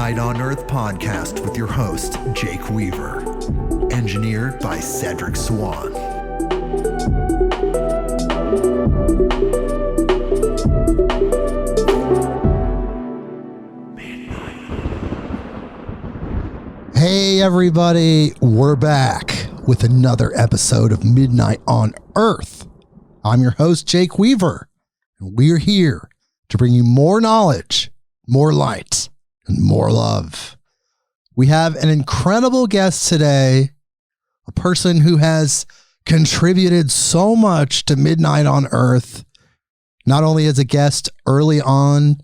Midnight on Earth podcast with your host, Jake Weaver. Engineered by Cedric Swan. Hey everybody, we're back with another episode of Midnight on Earth. I'm your host, Jake Weaver, and we're here to bring you more knowledge, more light, and more love. We have an incredible guest today, a person who has contributed so much to Midnight on Earth, not only as a guest early on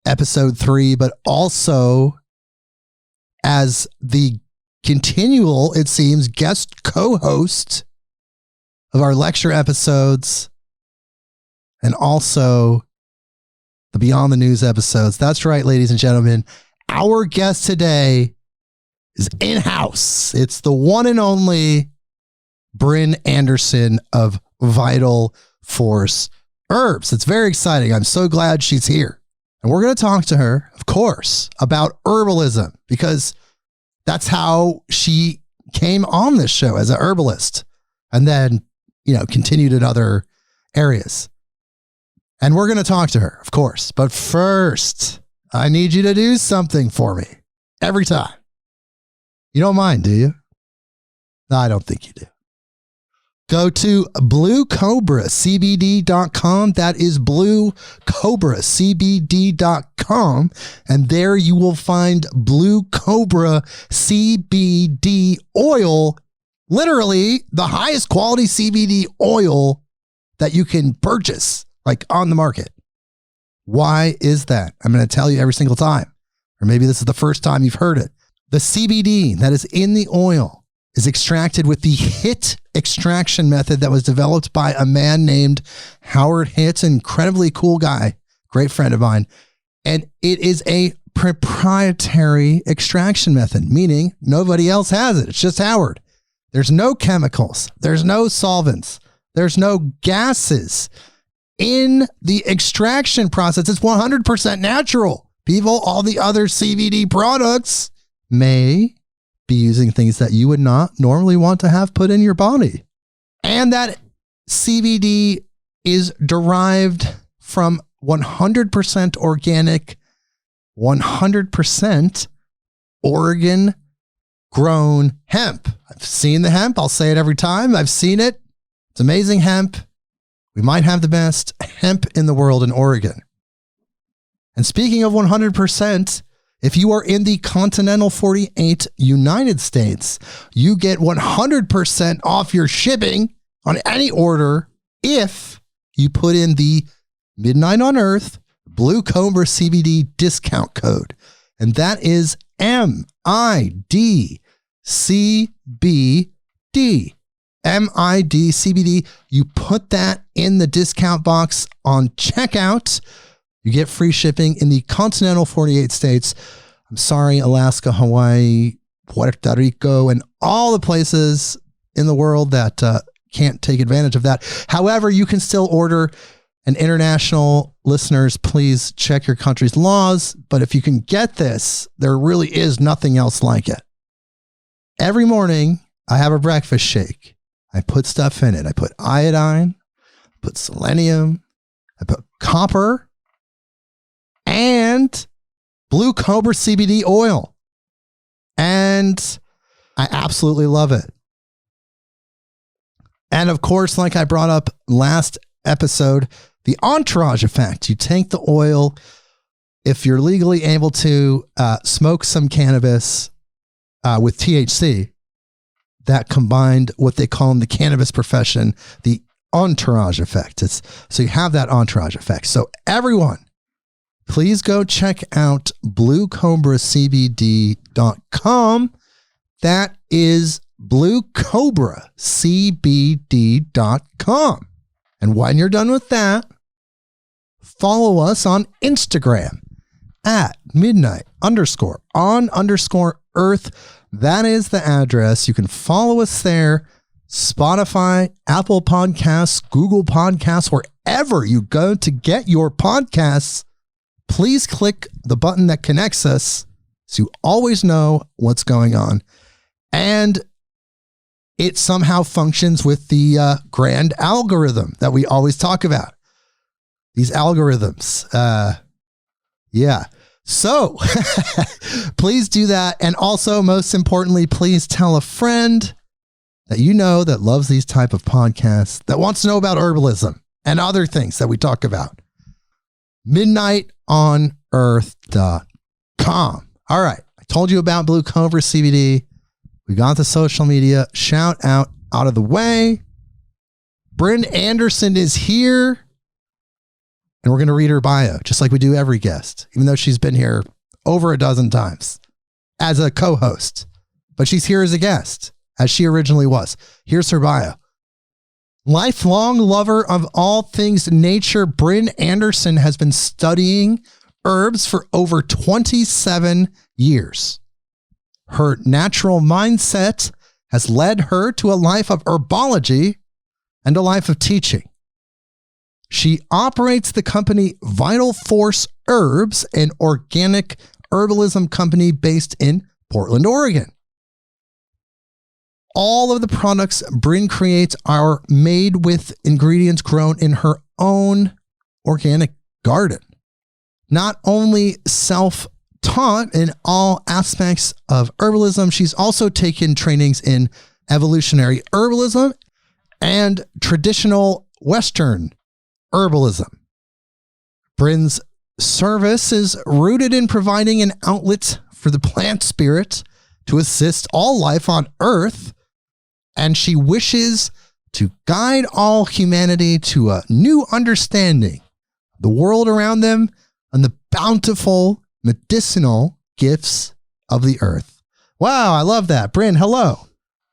episode 3, but also as the continual, it seems, guest co-host of our lecture episodes and also the Beyond the News episodes. That's right, ladies and gentlemen. Our guest today is in-house. It's the one and only Brynn Anderson of Vital Force Herbs. It's very exciting. I'm so glad she's here. And we're going to talk to her, of course, about herbalism, because that's how she came on this show as a herbalist and then, continued in other areas. And we're going to talk to her, of course. But first, I need you to do something for me every time. You don't mind, do you? No, I don't think you do. Go to bluecobracbd.com. That is bluecobracbd.com. And there you will find Blue Cobra CBD oil, literally the highest quality CBD oil that you can purchase, like on the market. Why is that? I'm going to tell you every single time. Or maybe this is the first time you've heard it. The CBD that is in the oil is extracted with the HIT extraction method that was developed by a man named Howard Hitt, an incredibly cool guy, great friend of mine. And it is a proprietary extraction method, meaning nobody else has it. It's just Howard. There's no chemicals. There's no solvents. There's no gases in the extraction process. It's 100% natural. People, all the other CBD products may be using things that you would not normally want to have put in your body. And that CBD is derived from 100% organic, 100% Oregon grown hemp. I've seen the hemp. I'll say it every time. I've seen it. It's amazing hemp. We might have the best hemp in the world in Oregon. And speaking of 100%, if you are in the continental 48 United States, you get 100% off your shipping on any order if you put in the Midnight on Earth Blue Cobra CBD discount code. And that is MIDCBD. MIDCBD. You put that in the discount box on checkout. You get free shipping in the continental 48 states. I'm sorry, Alaska, Hawaii, Puerto Rico, and all the places in the world that can't take advantage of that. However, you can still order. And international listeners, please check your country's laws. But if you can get this, there really is nothing else like it. Every morning, I have a breakfast shake. I put stuff in it. I put iodine, I put selenium, I put copper, and Blue Cobra CBD oil. And I absolutely love it. And of course, like I brought up last episode, the entourage effect. You take the oil, if you're legally able to smoke some cannabis with THC, that combined what they call in the cannabis profession, the entourage effect. So you have that entourage effect. So everyone, please go check out bluecobracbd.com. That is bluecobracbd.com. And when you're done with that, follow us on Instagram at midnight_on_earth. That is the address. You can follow us there. Spotify, Apple Podcasts, Google Podcasts, wherever you go to get your podcasts. Please click the button that connects us So you always know what's going on. And it somehow functions with the grand algorithm that we always talk about. These algorithms. Yeah. So please do that. And also, most importantly, please tell a friend that you know that loves these type of podcasts, that wants to know about herbalism and other things that we talk about. midnightonearth.com. All right. I told you about Blue Cobra CBD. We got the social media shout out of the way. Brynn Anderson is here. And we're going to read her bio, just like we do every guest, even though she's been here over a dozen times as a co-host. But she's here as a guest, as she originally was. Here's her bio. Lifelong lover of all things nature, Brynn Anderson has been studying herbs for over 27 years. Her natural mindset has led her to a life of herbology and a life of teaching. She operates the company Vital Force Herbs, an organic herbalism company based in Portland, Oregon. All of the products Brynn creates are made with ingredients grown in her own organic garden. Not only self-taught in all aspects of herbalism, she's also taken trainings in evolutionary herbalism and traditional Western herbalism. Brynn's service is rooted in providing an outlet for the plant spirit to assist all life on Earth, and she wishes to guide all humanity to a new understanding of the world around them and the bountiful medicinal gifts of the earth. Wow, I love that. Brynn, hello.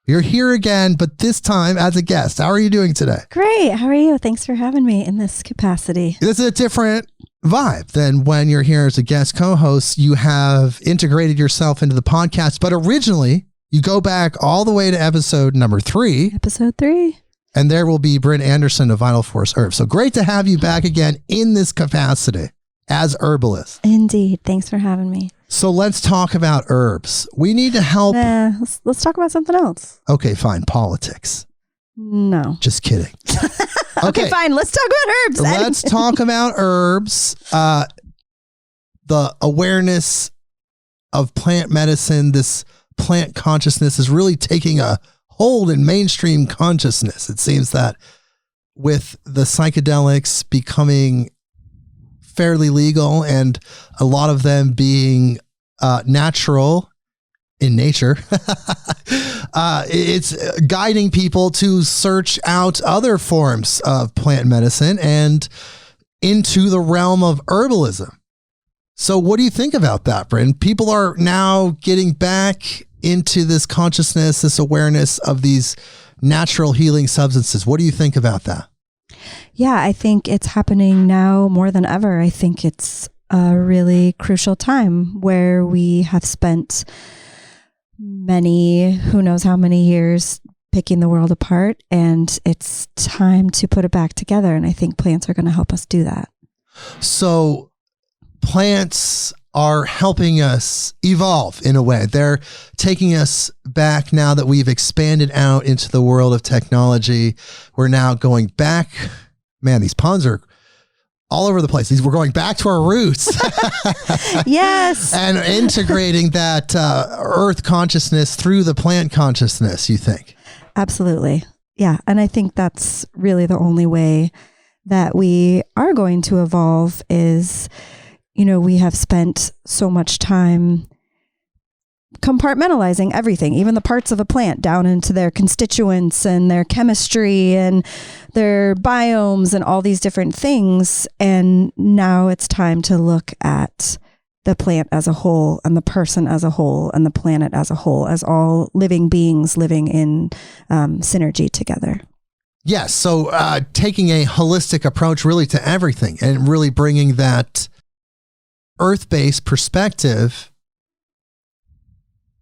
You're here again, but this time as a guest. How are you doing today? Great. How are you? Thanks for having me in this capacity. This is a different vibe than when you're here as a guest co-host. You have integrated yourself into the podcast, but originally you go back all the way to episode number 3. Episode 3. And there will be Brynn Anderson of Vital Force Herbs. So great to have you back again in this capacity as herbalist. Indeed. Thanks for having me. So let's talk about herbs. We need to help. Let's talk about something else. Okay, fine. Politics. No. Just kidding. Okay, fine. Let's talk about herbs. Let's talk about herbs. The awareness of plant medicine, this plant consciousness is really taking a hold in mainstream consciousness. It seems that with the psychedelics becoming fairly legal and a lot of them being natural in nature, it's guiding people to search out other forms of plant medicine and into the realm of herbalism. So what do you think about that, Brynn? People are now getting back into this consciousness, this awareness of these natural healing substances. What do you think about that? Yeah, I think it's happening now more than ever. I think it's a really crucial time where we have spent who knows how many years picking the world apart, and it's time to put it back together. And I think plants are going to help us do that. So plants are helping us evolve in a way. They're taking us back now that we've expanded out into the world of technology. We're now going back. Man, these puns are all over the place. We're going back to our roots. Yes. And integrating that earth consciousness through the plant consciousness, you think? Absolutely. Yeah. And I think that's really the only way that we are going to evolve is, we have spent so much time compartmentalizing everything, even the parts of a plant down into their constituents and their chemistry and their biomes and all these different things. And now it's time to look at the plant as a whole and the person as a whole and the planet as a whole, as all living beings living in synergy together. Yes. So taking a holistic approach really to everything and really bringing that earth-based perspective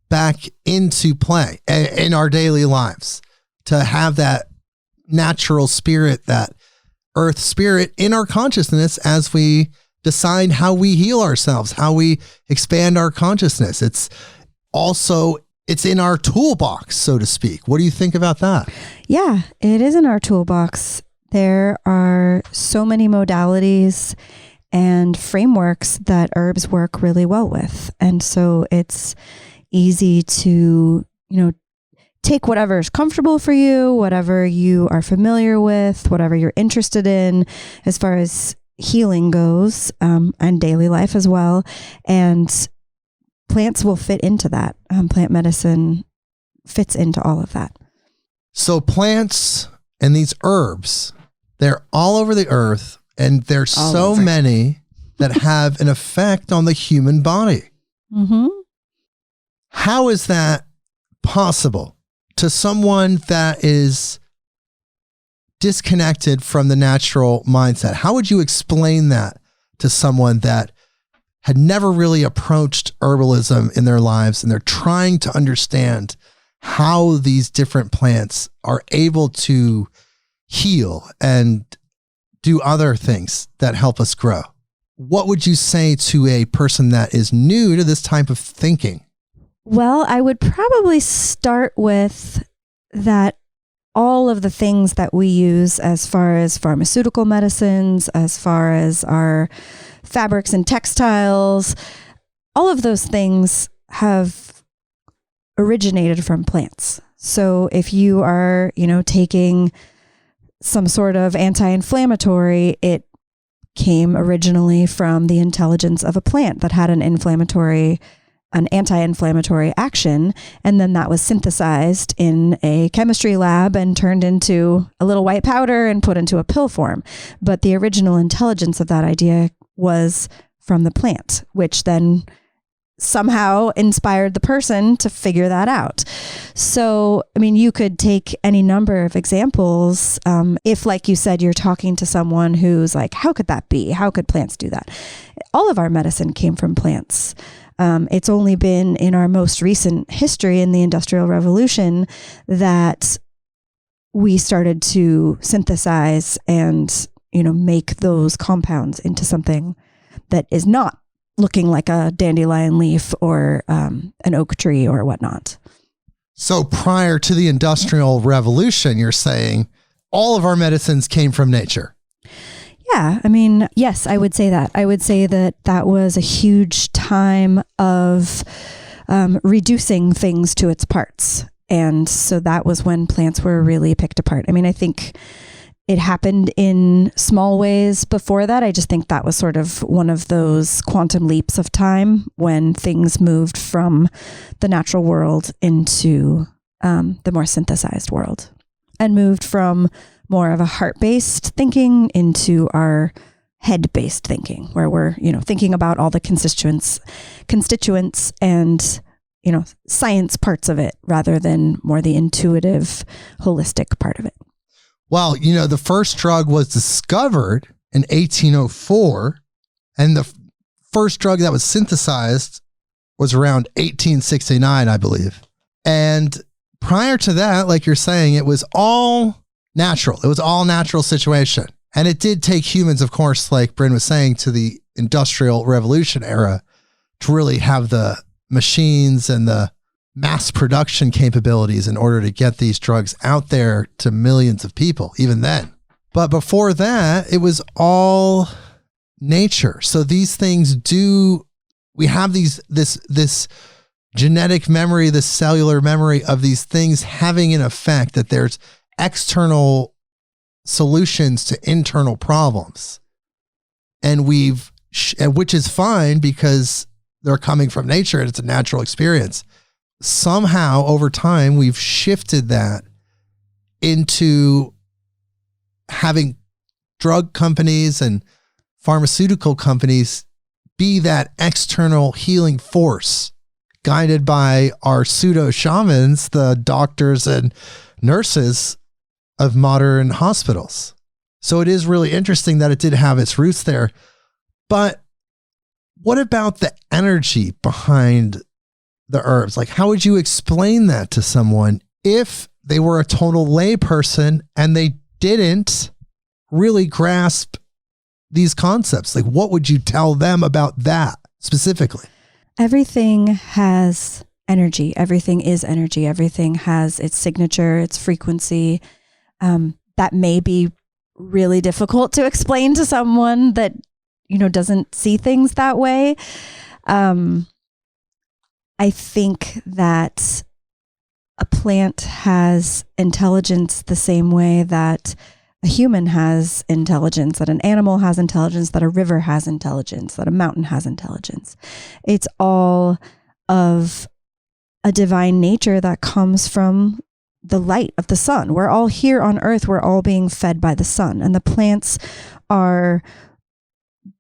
back into play in our daily lives, to have that natural spirit, that earth spirit in our consciousness as we decide how we heal ourselves, how we expand our consciousness. It's in our toolbox, so to speak. What do you think about that? Yeah, it is in our toolbox. There are so many modalities and frameworks that herbs work really well with. And so it's easy to, take whatever is comfortable for you, whatever you are familiar with, whatever you're interested in as far as healing goes, and daily life as well. And plants will fit into that. Plant medicine fits into all of that. So plants and these herbs, they're all over the earth, and there's so many that have an effect on the human body. Mm-hmm. How is that possible to someone that is disconnected from the natural mindset? How would you explain that to someone that had never really approached herbalism in their lives, and they're trying to understand how these different plants are able to heal and do other things that help us grow? What would you say to a person that is new to this type of thinking? Well, I would probably start with that all of the things that we use as far as pharmaceutical medicines, as far as our fabrics and textiles, all of those things have originated from plants. So if you are, taking some sort of anti-inflammatory, it came originally from the intelligence of a plant that had an anti-inflammatory action. And then that was synthesized in a chemistry lab and turned into a little white powder and put into a pill form. But the original intelligence of that idea was from the plant, which then somehow inspired the person to figure that out. So, you could take any number of examples. If, like you said, you're talking to someone who's like, how could that be? How could plants do that? All of our medicine came from plants. It's only been in our most recent history in the Industrial Revolution that we started to synthesize and, make those compounds into something that is not looking like a dandelion leaf or an oak tree or whatnot. So prior to the Industrial Revolution, you're saying all of our medicines came from nature. Yeah, yes, I would say that. I would say that was a huge time of reducing things to its parts. And so that was when plants were really picked apart. I think it happened in small ways before that. I just think that was sort of one of those quantum leaps of time when things moved from the natural world into the more synthesized world, and moved from more of a heart-based thinking into our head-based thinking, where we're, thinking about all the constituents and, science parts of it rather than more the intuitive, holistic part of it. Well, the first drug was discovered in 1804, and the first drug that was synthesized was around 1869, I believe. And prior to that, like you're saying, it was all natural. It was all natural situation. And it did take humans, of course, like Brynn was saying, to the Industrial Revolution era to really have the machines and the mass production capabilities in order to get these drugs out there to millions of people, even then. But before that, it was all nature. So these things we have this genetic memory, this cellular memory of these things having an effect, that there's external solutions to internal problems. And which is fine because they're coming from nature and it's a natural experience. Somehow over time, we've shifted that into having drug companies and pharmaceutical companies be that external healing force, guided by our pseudo shamans, the doctors and nurses of modern hospitals. So it is really interesting that it did have its roots there. But what about the energy behind the herbs? Like, how would you explain that to someone if they were a total lay person and they didn't really grasp these concepts? Like, what would you tell them about that specifically? Everything has energy. Everything is energy. Everything has its signature, its frequency. That may be really difficult to explain to someone that, doesn't see things that way. I think that a plant has intelligence the same way that a human has intelligence, that an animal has intelligence, that a river has intelligence, that a mountain has intelligence. It's all of a divine nature that comes from the light of the sun. We're all here on earth. We're all being fed by the sun, and the plants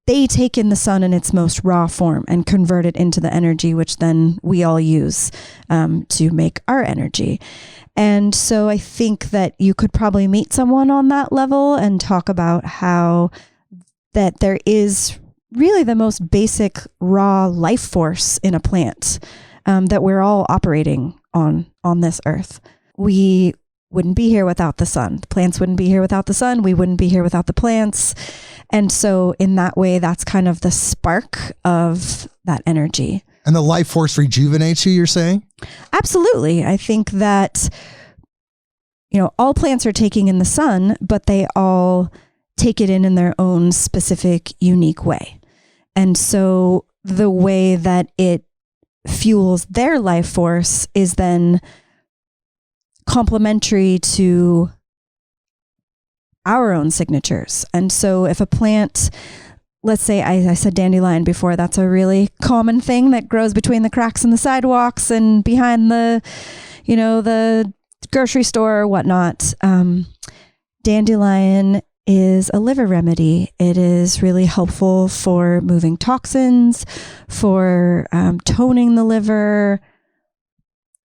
they take in the sun in its most raw form and convert it into the energy, which then we all use to make our energy. And so I think that you could probably meet someone on that level and talk about how that there is really the most basic raw life force in a plant that we're all operating on this earth. We wouldn't be here without the sun. The plants wouldn't be here without the sun. We wouldn't be here without the plants. And so in that way, that's kind of the spark of that energy. And the life force rejuvenates you, you're saying? Absolutely. I think that, all plants are taking in the sun, but they all take it in their own specific, unique way. And so the way that it fuels their life force is then complementary to our own signatures. And so if a plant, let's say I said dandelion before, that's a really common thing that grows between the cracks in the sidewalks and behind the grocery store or whatnot. Dandelion is a liver remedy. It is really helpful for moving toxins, for toning the liver,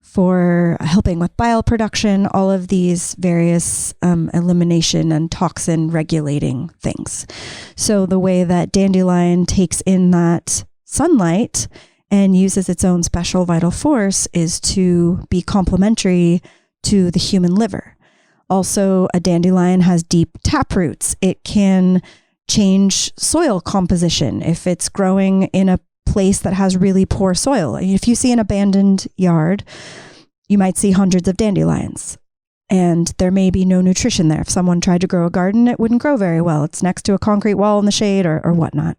for helping with bile production, all of these various elimination and toxin regulating things. So the way that dandelion takes in that sunlight and uses its own special vital force is to be complementary to the human liver. Also, a dandelion has deep tap roots. It can change soil composition if it's growing in a place that has really poor soil. If you see an abandoned yard, you might see hundreds of dandelions, and there may be no nutrition there. If someone tried to grow a garden, it wouldn't grow very well. It's next to a concrete wall in the shade or whatnot.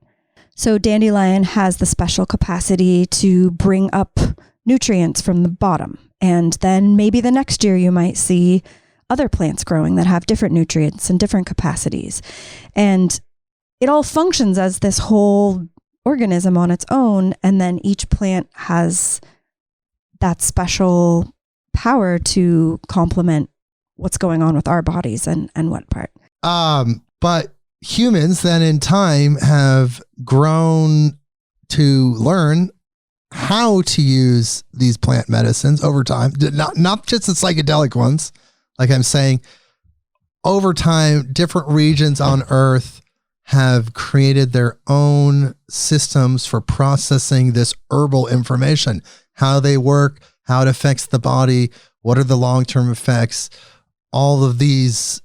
So dandelion has the special capacity to bring up nutrients from the bottom. And then maybe the next year you might see other plants growing that have different nutrients and different capacities. And it all functions as this whole organism on its own. And then each plant has that special power to complement what's going on with our bodies and what part. But humans then in time have grown to learn how to use these plant medicines over time, not just the psychedelic ones. Like I'm saying, over time, different regions on Earth have created their own systems for processing this herbal information, how they work, how it affects the body, what are the long-term effects. All of these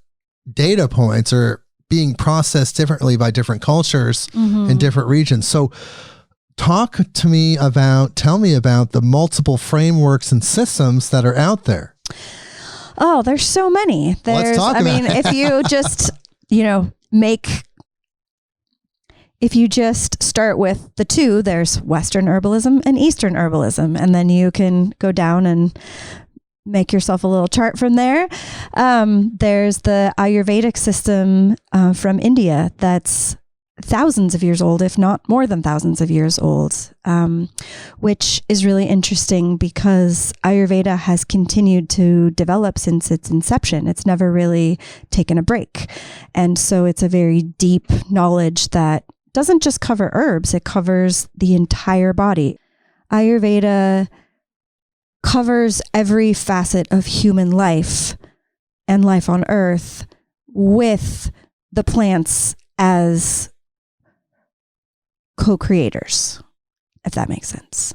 data points are being processed differently by different cultures in different regions. So tell me about the multiple frameworks and systems that are out there. Oh, there's so many. Let's talk about it. If you just, if you just start with the two, there's Western herbalism and Eastern herbalism, and then you can go down and make yourself a little chart from there. There's the Ayurvedic system from India that's thousands of years old, if not more than thousands of years old, which is really interesting because Ayurveda has continued to develop since its inception. It's never really taken a break. And so it's a very deep knowledge that doesn't just cover herbs, it covers the entire body. Ayurveda covers every facet of human life and life on earth with the plants as co-creators, if that makes sense.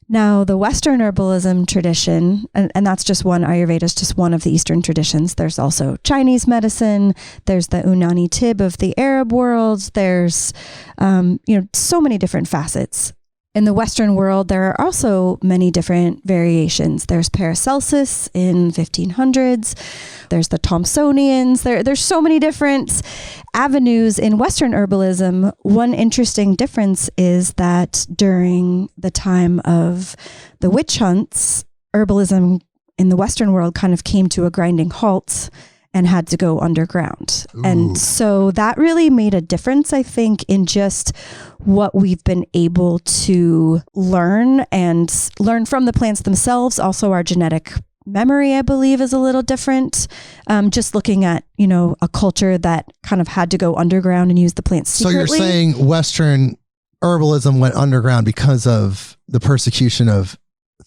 Now, the Western herbalism tradition, and that's just one, Ayurveda is just one of the Eastern traditions. There's also Chinese medicine. There's the Unani Tib of the Arab world. There's, so many different facets. In the Western world, there are also many different variations. There's Paracelsus in 1500s. There's the Thomsonians. There's so many different avenues in Western herbalism. One interesting difference is that during the time of the witch hunts, herbalism in the Western world kind of came to a grinding halt and had to go underground. Ooh. And so that really made a difference, I think, in just what we've been able to learn from the plants themselves. Also, our genetic memory, I believe, is a little different. Just looking at, a culture that kind of had to go underground and use the plants secretly. So you're saying Western herbalism went underground because of the persecution of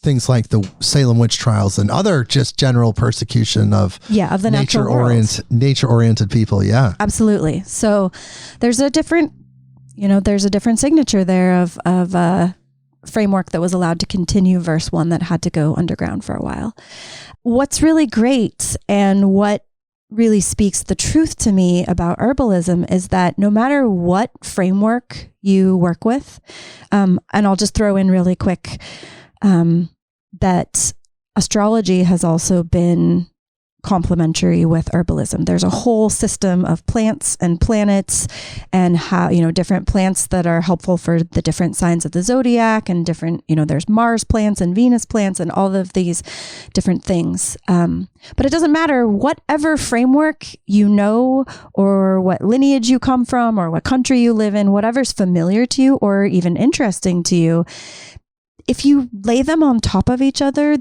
things like the Salem witch trials and other just general persecution of the nature-oriented people. Yeah, absolutely. So there's a different signature there of framework that was allowed to continue versus one that had to go underground for a while. What's really great and what really speaks the truth to me about herbalism is that no matter what framework you work with, and I'll just throw in really quick, that astrology has also been complementary with herbalism. There's a whole system of plants and planets and how, different plants that are helpful for the different signs of the zodiac and different, there's Mars plants and Venus plants and all of these different things. But it doesn't matter whatever framework or what lineage you come from or what country you live in, whatever's familiar to you or even interesting to you. If you lay them on top of each other,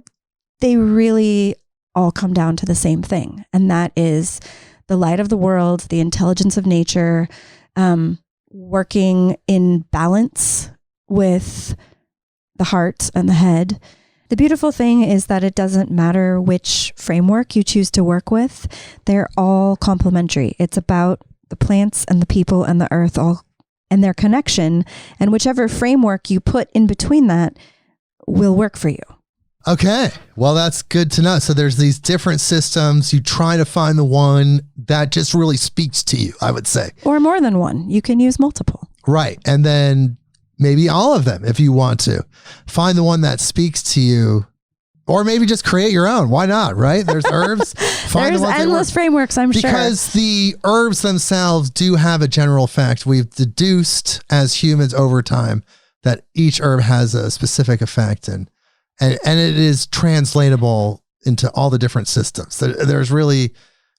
they really all come down to the same thing. And that is the light of the world, the intelligence of nature, working in balance with the heart and the head. The beautiful thing is that it doesn't matter which framework you choose to work with. They're all complementary. It's about the plants and the people and the earth all and their connection. And whichever framework you put in between that will work for you. Okay. Well, that's good to know. So there's these different systems. You try to find the one that just really speaks to you, I would say. Or more than one. You can use multiple. Right. And then maybe all of them if you want to. Find the one that speaks to you. Or maybe just create your own. Why not, right? There's herbs. There's endless frameworks, I'm sure. Because the herbs themselves do have a general effect. We've deduced as humans over time that each herb has a specific effect and it is translatable into all the different systems. There's really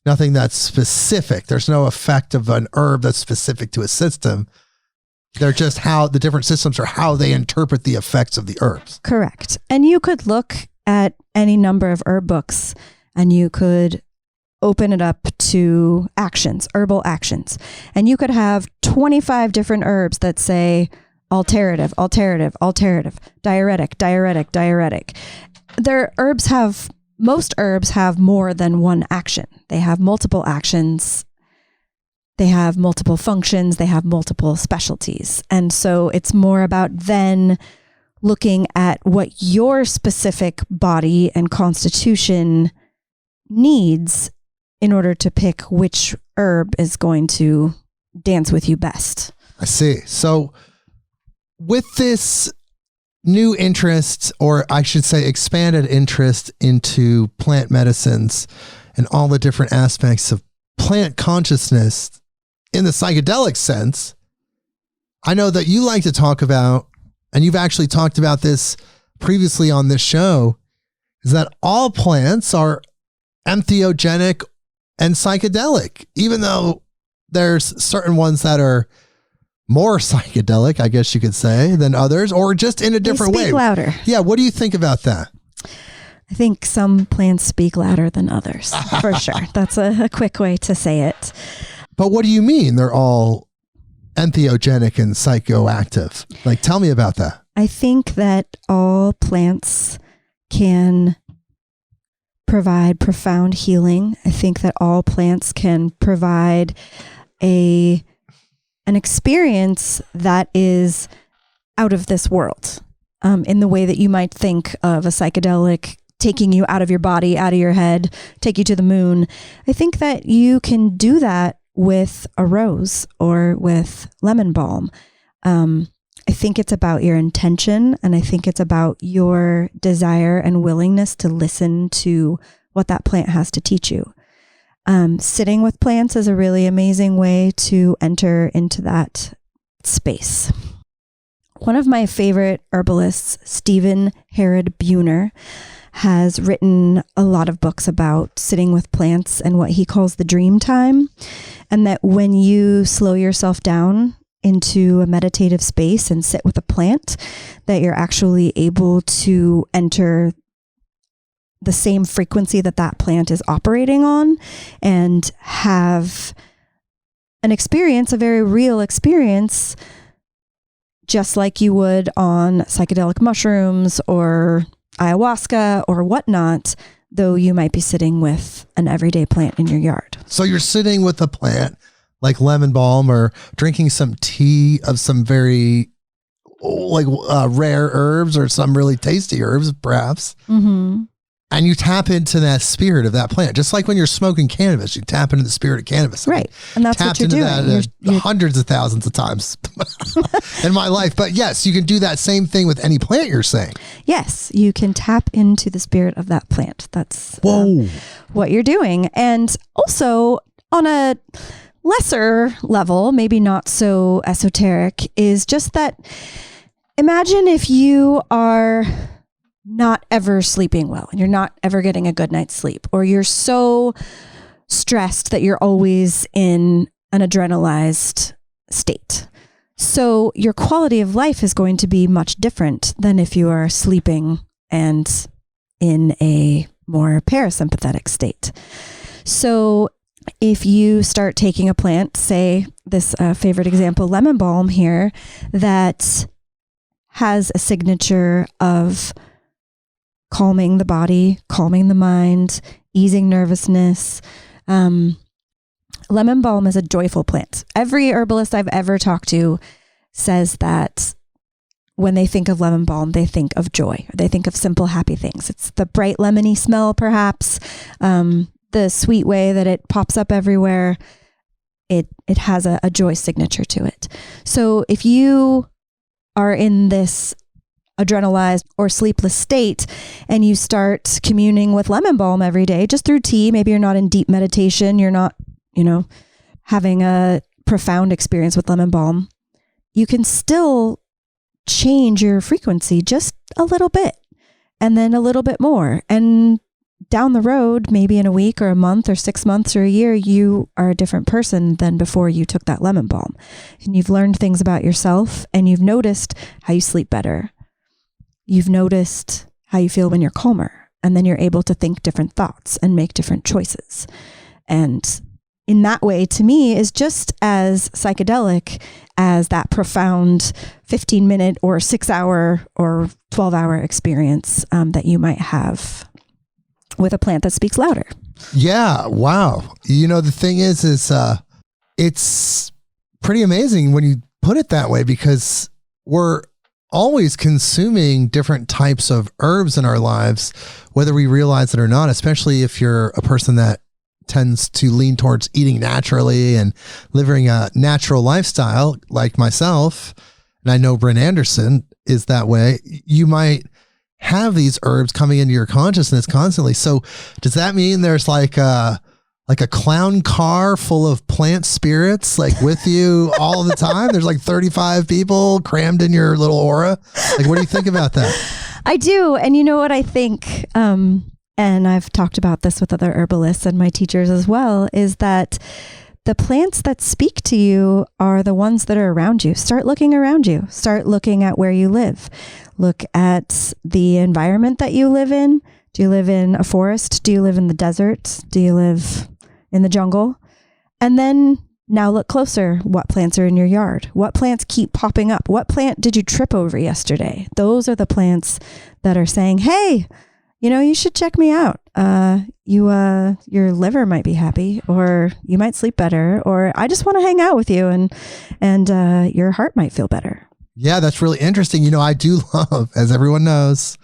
nothing that's specific. There's no effect of an herb that's specific to a system. They're just how the different systems are how they interpret the effects of the herbs. Correct. And you could look at any number of herb books and you could open it up to actions, herbal actions. And you could have 25 different herbs that say alterative, alterative, alterative, diuretic, diuretic, diuretic. Most herbs have more than one action. They have multiple actions. They have multiple functions. They have multiple specialties. And so it's more about then looking at what your specific body and constitution needs in order to pick which herb is going to dance with you best. I see. So with this new interest, or I should say expanded interest into plant medicines and all the different aspects of plant consciousness in the psychedelic sense, I know that you like to talk about, and you've actually talked about this previously on this show, is that all plants are entheogenic and psychedelic, even though there's certain ones that are more psychedelic, I guess you could say, than others, or just in a different way. Speak louder. Yeah. What do you think about that? I think some plants speak louder than others, for sure. That's a quick way to say it. But what do you mean they're all entheogenic and psychoactive? Like, tell me about that. I think that all plants can provide profound healing. I think that all plants can provide an experience that is out of this world. in the way that you might think of a psychedelic taking you out of your body, out of your head, take you to the moon. I think that you can do that with a rose or with lemon balm. I think it's about your intention, and I think it's about your desire and willingness to listen to what that plant has to teach you. Sitting with plants is a really amazing way to enter into that space. One of my favorite herbalists, Stephen Herod Buhner, has written a lot of books about sitting with plants and what he calls the dream time. And that when you slow yourself down into a meditative space and sit with a plant, that you're actually able to enter the same frequency that that plant is operating on and have an experience, a very real experience, just like you would on psychedelic mushrooms or ayahuasca or whatnot, though you might be sitting with an everyday plant in your yard. So you're sitting with a plant like lemon balm or drinking some tea of some very rare herbs or some really tasty herbs, perhaps. Mm-hmm. And you tap into that spirit of that plant. Just like when you're smoking cannabis, you tap into the spirit of cannabis. Right. And that's what you're doing. That hundreds of thousands of times in my life. But yes, you can do that same thing with any plant, you're saying. Yes, you can tap into the spirit of that plant. That's what you're doing. And also on a lesser level, maybe not so esoteric, is just that imagine if you are not ever sleeping well and you're not ever getting a good night's sleep, or you're so stressed that you're always in an adrenalized state. So your quality of life is going to be much different than if you are sleeping and in a more parasympathetic state. So if you start taking a plant, say this favorite example, lemon balm here, that has a signature of calming the body, calming the mind, easing nervousness. Lemon balm is a joyful plant. Every herbalist I've ever talked to says that when they think of lemon balm, they think of joy. They think of simple, happy things. It's the bright lemony smell, perhaps, the sweet way that it pops up everywhere. It has a joy signature to it. So if you are in this adrenalized or sleepless state and you start communing with lemon balm every day just through tea, maybe you're not in deep meditation, you're not, having a profound experience with lemon balm, you can still change your frequency just a little bit and then a little bit more. And down the road, maybe in a week or a month or 6 months or a year, you are a different person than before you took that lemon balm. And you've learned things about yourself, and you've noticed how you sleep better. You've noticed how you feel when you're calmer, and then you're able to think different thoughts and make different choices. And in that way, to me, is just as psychedelic as that profound 15-minute or 6-hour or 12-hour experience that you might have with a plant that speaks louder. Yeah. Wow. The thing is it's pretty amazing when you put it that way, because we're always consuming different types of herbs in our lives, whether we realize it or not, especially if you're a person that tends to lean towards eating naturally and living a natural lifestyle like myself. And I know Brynn Anderson is that way. You might have these herbs coming into your consciousness constantly. So does that mean there's like a clown car full of plant spirits with you all the time? There's 35 people crammed in your little aura. What do you think about that? I do. And you know what I think, and I've talked about this with other herbalists and my teachers as well, is that the plants that speak to you are the ones that are around you. Start looking around you. Start looking at where you live. Look at the environment that you live in. Do you live in a forest? Do you live in the desert? Do you live in the jungle? And then now look closer. What plants are in your yard? What plants keep popping up? What plant did you trip over yesterday? Those are the plants that are saying, hey, you should check me out. Your liver might be happy, or you might sleep better, or I just want to hang out with you, and your heart might feel better. Yeah, that's really interesting. You know, I do love, as everyone knows,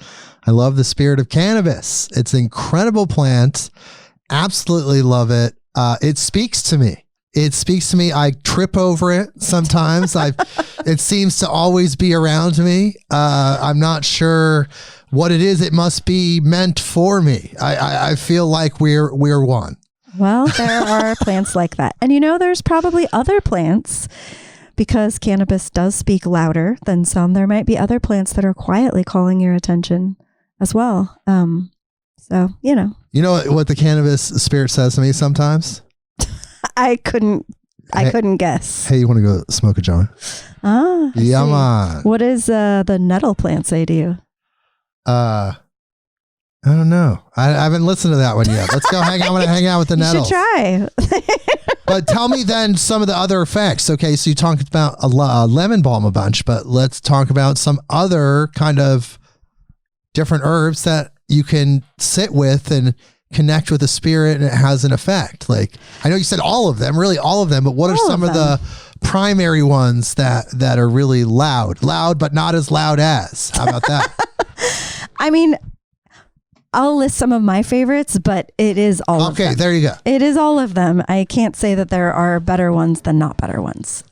I love the spirit of cannabis. It's an incredible plant. Absolutely love it. It speaks to me. It speaks to me. I trip over it sometimes. It seems to always be around me. I'm not sure what it is. It must be meant for me. I feel like we're one. Well, there are plants like that. And you know, there's probably other plants, because cannabis does speak louder than some. There might be other plants that are quietly calling your attention as well. So, you know. You know what the cannabis spirit says to me sometimes? I couldn't guess. Hey, you want to go smoke a joint? Ah, yeah, man. What does the nettle plant say to you? I don't know. I haven't listened to that one yet. Let's go hang out. I want to hang out with the nettles. You should try. But tell me then some of the other effects. Okay, so you talked about a lemon balm a bunch, but let's talk about some other kind of different herbs that you can sit with and connect with the spirit, and it has an effect. Like, I know you said all of them, really all of them, but what are some of the primary ones that are really loud, but not as loud as? How about that? I mean, I'll list some of my favorites, but it is all of them. Okay, there you go. It is all of them. I can't say that there are better ones than not better ones.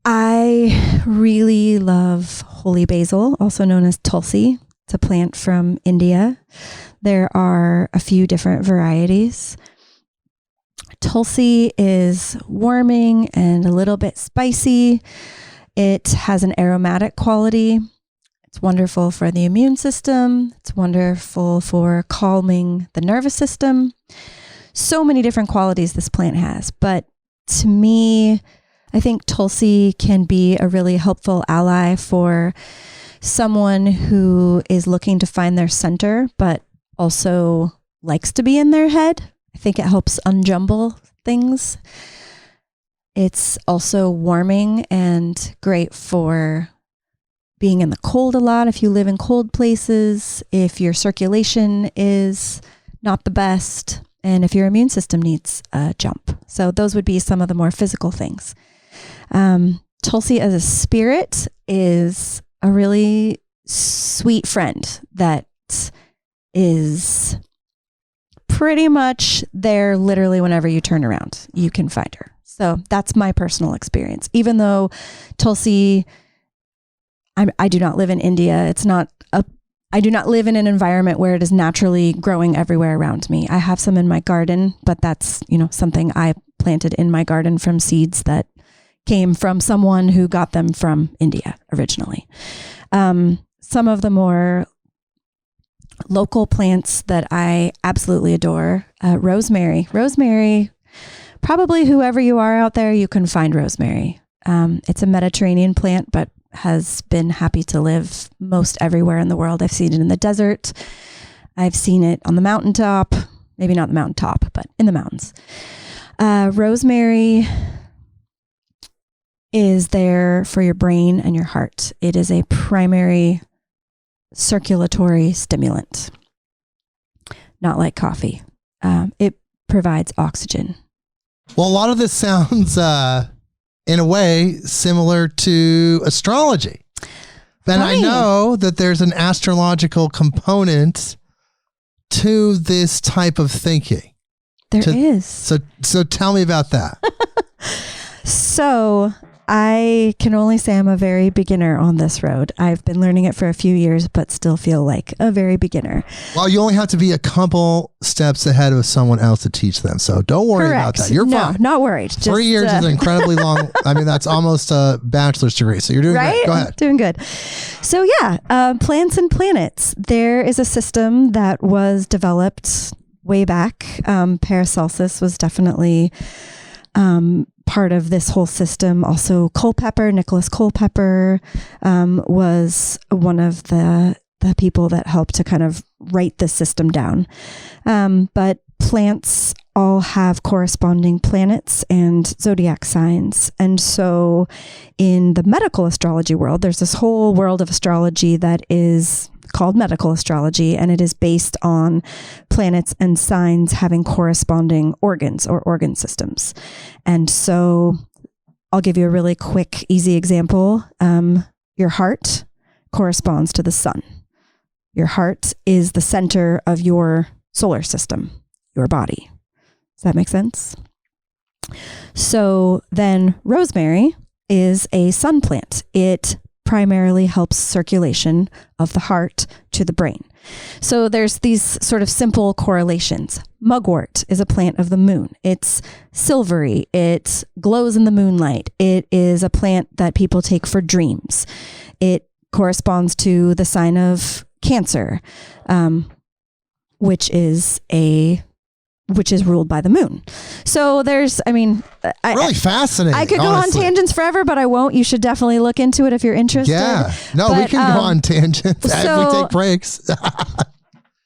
I really love holy basil, also known as Tulsi. It's a plant from India. There are a few different varieties. Tulsi is warming and a little bit spicy. It has an aromatic quality. It's wonderful for the immune system. It's wonderful for calming the nervous system. So many different qualities this plant has. But to me, I think Tulsi can be a really helpful ally for someone who is looking to find their center, but also likes to be in their head. I think it helps unjumble things. It's also warming and great for being in the cold a lot. If you live in cold places, if your circulation is not the best, and if your immune system needs a jump. So those would be some of the more physical things. Tulsi as a spirit is a really sweet friend that is pretty much there literally whenever you turn around, you can find her. So that's my personal experience. Even though Tulsi, I do not live in India. I do not live in an environment where it is naturally growing everywhere around me. I have some in my garden, but that's, something I planted in my garden from seeds that came from someone who got them from India originally. Some of the more local plants that I absolutely adore, rosemary. Rosemary, probably whoever you are out there, you can find rosemary. It's a Mediterranean plant, but has been happy to live most everywhere in the world. I've seen it in the desert. I've seen it on the mountaintop, maybe not the mountaintop, but in the mountains. Rosemary is there for your brain and your heart. It is a primary circulatory stimulant, not like coffee. It provides oxygen. Well, a lot of this sounds, in a way, similar to astrology. And I know that there's an astrological component to this type of thinking. There is. So tell me about that. So I can only say I'm a very beginner on this road. I've been learning it for a few years, but still feel like a very beginner. Well, you only have to be a couple steps ahead of someone else to teach them. So don't worry about that. You're fine. Not worried. 3 years is incredibly long. I mean, that's almost a bachelor's degree. So you're doing right? Great. Go ahead. Doing good. So plants and planets. There is a system that was developed way back. Paracelsus was definitely part of this whole system. Also, Nicholas Culpeper was one of the people that helped to kind of write this system down. But plants all have corresponding planets and zodiac signs. And so in the medical astrology world, there's this whole world of astrology that is called medical astrology, and it is based on planets and signs having corresponding organs or organ systems. And so I'll give you a really quick, easy example. Your heart corresponds to the sun. Your heart is the center of your solar system, your body. Does that make sense? So then rosemary is a sun plant. It primarily helps circulation of the heart to the brain. So there's these sort of simple correlations. Mugwort is a plant of the moon. It's silvery. It glows in the moonlight. It is a plant that people take for dreams. It corresponds to the sign of Cancer, which is ruled by the moon. So there's, really fascinating. I could honestly go on tangents forever, but I won't. You should definitely look into it if you're interested. Yeah. No, we can go on tangents if we take breaks.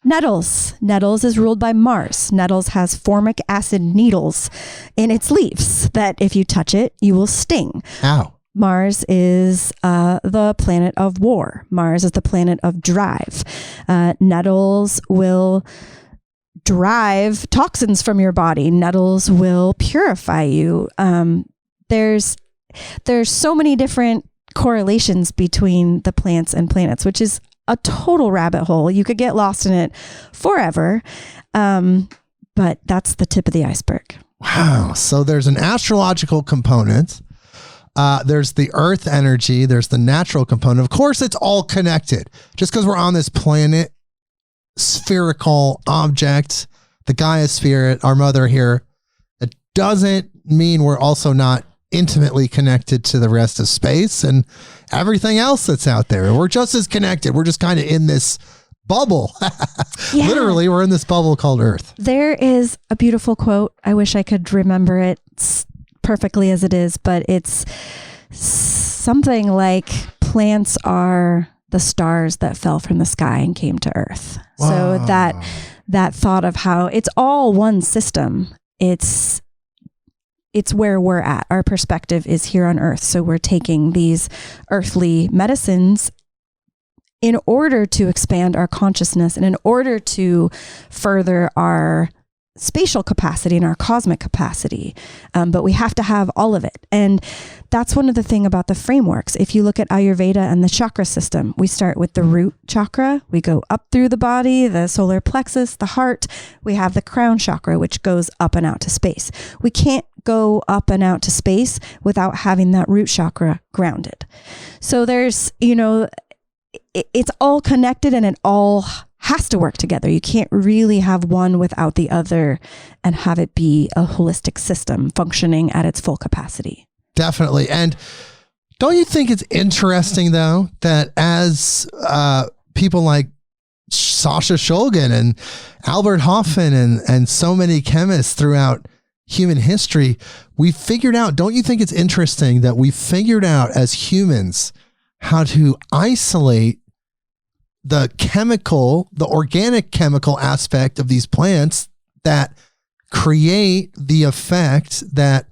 Nettles. Nettles is ruled by Mars. Nettles has formic acid needles in its leaves that if you touch it, you will sting. Ow. Mars is the planet of war. Mars is the planet of drive. Nettles will drive toxins from your body. Nettles will purify you. There's so many different correlations between the plants and planets, which is a total rabbit hole. You could get lost in it forever. But that's the tip of the iceberg. Wow. So there's an astrological component. There's the earth energy. There's the natural component. Of course, it's all connected. Just because we're on this planet, spherical object, the Gaia spirit, our mother here, it doesn't mean we're also not intimately connected to the rest of space and everything else that's out there. We're just as connected. We're just kind of in this bubble. Yeah. Literally, we're in this bubble called Earth. There is a beautiful quote. I wish I could remember it perfectly as it is, but it's something like plants are the stars that fell from the sky and came to Earth. Wow. So that thought of how it's all one system. It's where we're at. Our perspective is here on Earth. So we're taking these earthly medicines in order to expand our consciousness and in order to further our spatial capacity and our cosmic capacity. But we have to have all of it. And that's one of the things about the frameworks. If you look at Ayurveda and the chakra system, we start with the root chakra. We go up through the body, the solar plexus, the heart. We have the crown chakra, which goes up and out to space. We can't go up and out to space without having that root chakra grounded. So there's, it's all connected and it all has to work together. You can't really have one without the other and have it be a holistic system functioning at its full capacity. Definitely. And don't you think it's interesting, though, that as people like Sasha Shulgin and Albert Hofmann and so many chemists throughout human history, we figured out, don't you think it's interesting that we figured out as humans how to isolate the organic chemical aspect of these plants that create the effect that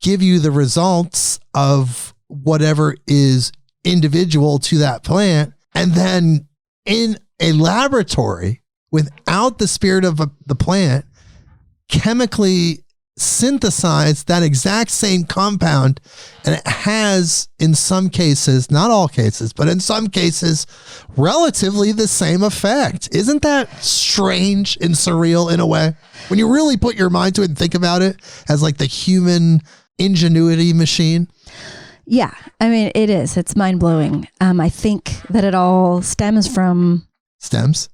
give you the results of whatever is individual to that plant. And then in a laboratory, without the spirit of the plant, chemically synthesize that exact same compound, and it has, in some cases, not all cases, but in some cases, relatively the same effect. Isn't that strange and surreal in a way? When you really put your mind to it and think about it as like the human ingenuity machine? Yeah, it is. It's mind-blowing. I think that it all stems from... Stems?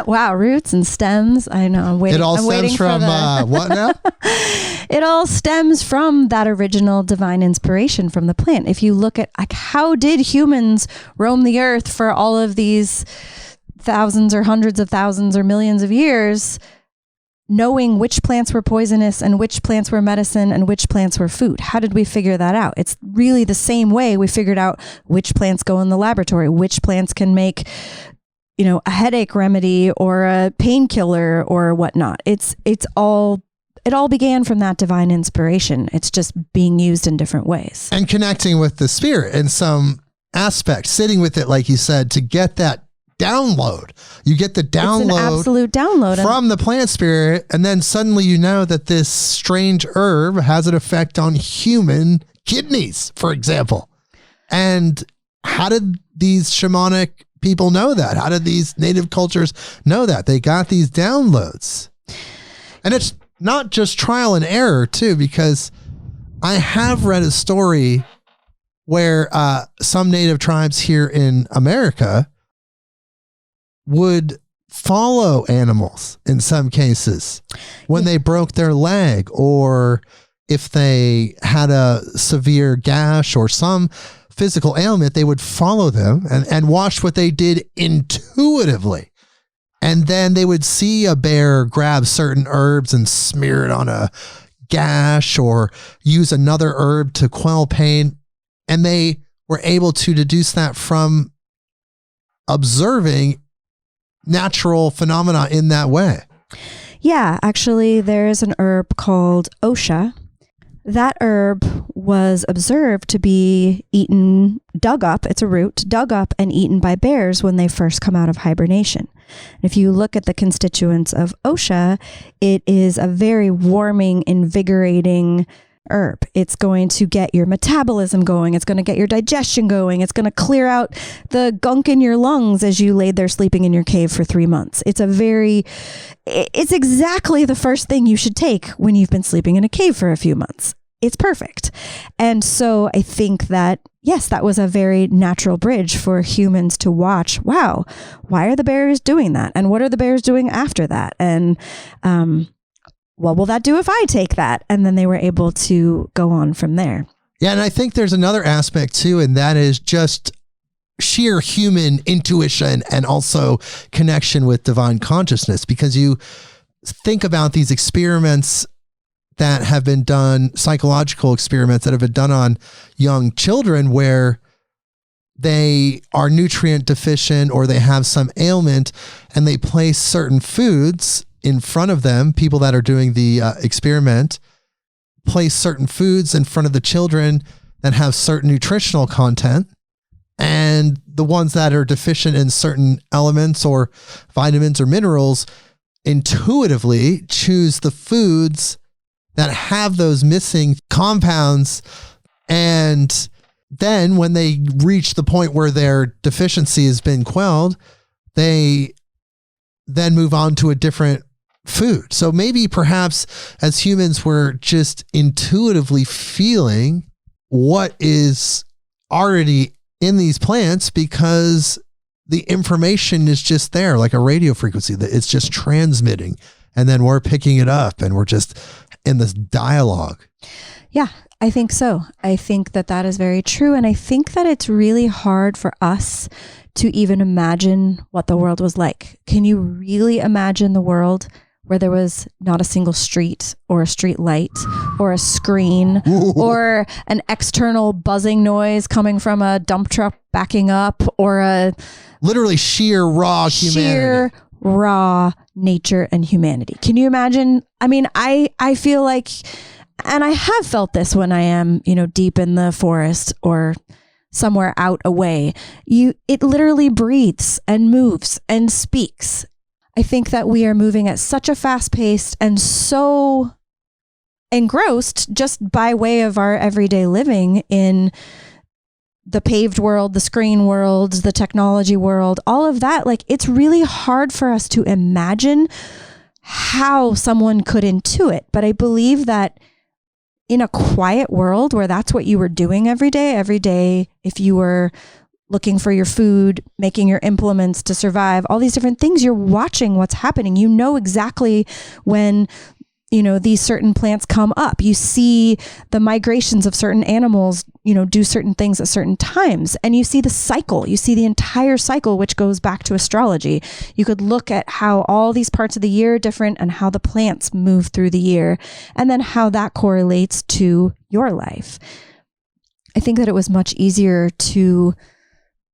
Wow, roots and stems. I know. I'm waiting. It all stems from what now? It all stems from that original divine inspiration from the plant. If you look at how did humans roam the earth for all of these thousands or hundreds of thousands or millions of years, knowing which plants were poisonous and which plants were medicine and which plants were food? How did we figure that out? It's really the same way we figured out which plants go in the laboratory, which plants can make a headache remedy or a painkiller or whatnot. It all began from that divine inspiration. It's just being used in different ways. And connecting with the spirit in some aspect, sitting with it, like you said, to get that download. You get the download. It's an absolute download from the plant spirit. And then suddenly you know that this strange herb has an effect on human kidneys, for example. And how did these shamanic people know that? How did these native cultures know that? They got these downloads. And it's not just trial and error too, because I have read a story where some native tribes here in America would follow animals in some cases when they broke their leg, or if they had a severe gash or some physical ailment, they would follow them and watch what they did intuitively. And then they would see a bear grab certain herbs and smear it on a gash, or use another herb to quell pain. And they were able to deduce that from observing natural phenomena in that way. Yeah, actually, there's an herb called Osha. That herb was observed to be dug up, it's a root, dug up and eaten by bears when they first come out of hibernation. If you look at the constituents of Osha, it is a very warming, invigorating herb. It's going to get your metabolism going. It's going to get your digestion going. It's going to clear out the gunk in your lungs as you laid there sleeping in your cave for 3 months. It's exactly the first thing you should take when you've been sleeping in a cave for a few months. It's perfect. And so I think that, yes, that was a very natural bridge for humans to watch. Wow, why are the bears doing that? And what are the bears doing after that? And what will that do if I take that? And then they were able to go on from there. Yeah, and I think there's another aspect too, and that is just sheer human intuition and also connection with divine consciousness, because you think about these experiments that have been done, psychological experiments that have been done on young children where they are nutrient deficient or they have some ailment, and they place certain foods in front of them. People that are doing the experiment place certain foods in front of the children that have certain nutritional content, and the ones that are deficient in certain elements or vitamins or minerals intuitively choose the foods that have those missing compounds. And then when they reach the point where their deficiency has been quelled, they then move on to a different food. So maybe perhaps as humans, we're just intuitively feeling what is already in these plants, because the information is just there, like a radio frequency that it's just transmitting, and then we're picking it up and we're just in this dialogue. Yeah, I think so. I think that that is very true. And I think that it's really hard for us to even imagine what the world was like. Can you really imagine the world where there was not a single street or a street light or a screen or an external buzzing noise coming from a dump truck backing up, or a literally sheer raw humanity? Raw nature and humanity. Can you imagine? I mean, I feel like, and I have felt this when I am, deep in the forest or somewhere out away, it literally breathes and moves and speaks. I think that we are moving at such a fast pace and so engrossed just by way of our everyday living in the paved world, the screen world, the technology world, all of that. Like, it's really hard for us to imagine how someone could intuit. But I believe that in a quiet world where that's what you were doing every day, if you were looking for your food, making your implements to survive, all these different things, you're watching what's happening. You know exactly when these certain plants come up. You see the migrations of certain animals, do certain things at certain times. And you see the cycle. You see the entire cycle, which goes back to astrology. You could look at how all these parts of the year are different and how the plants move through the year, and then how that correlates to your life. I think that it was much easier to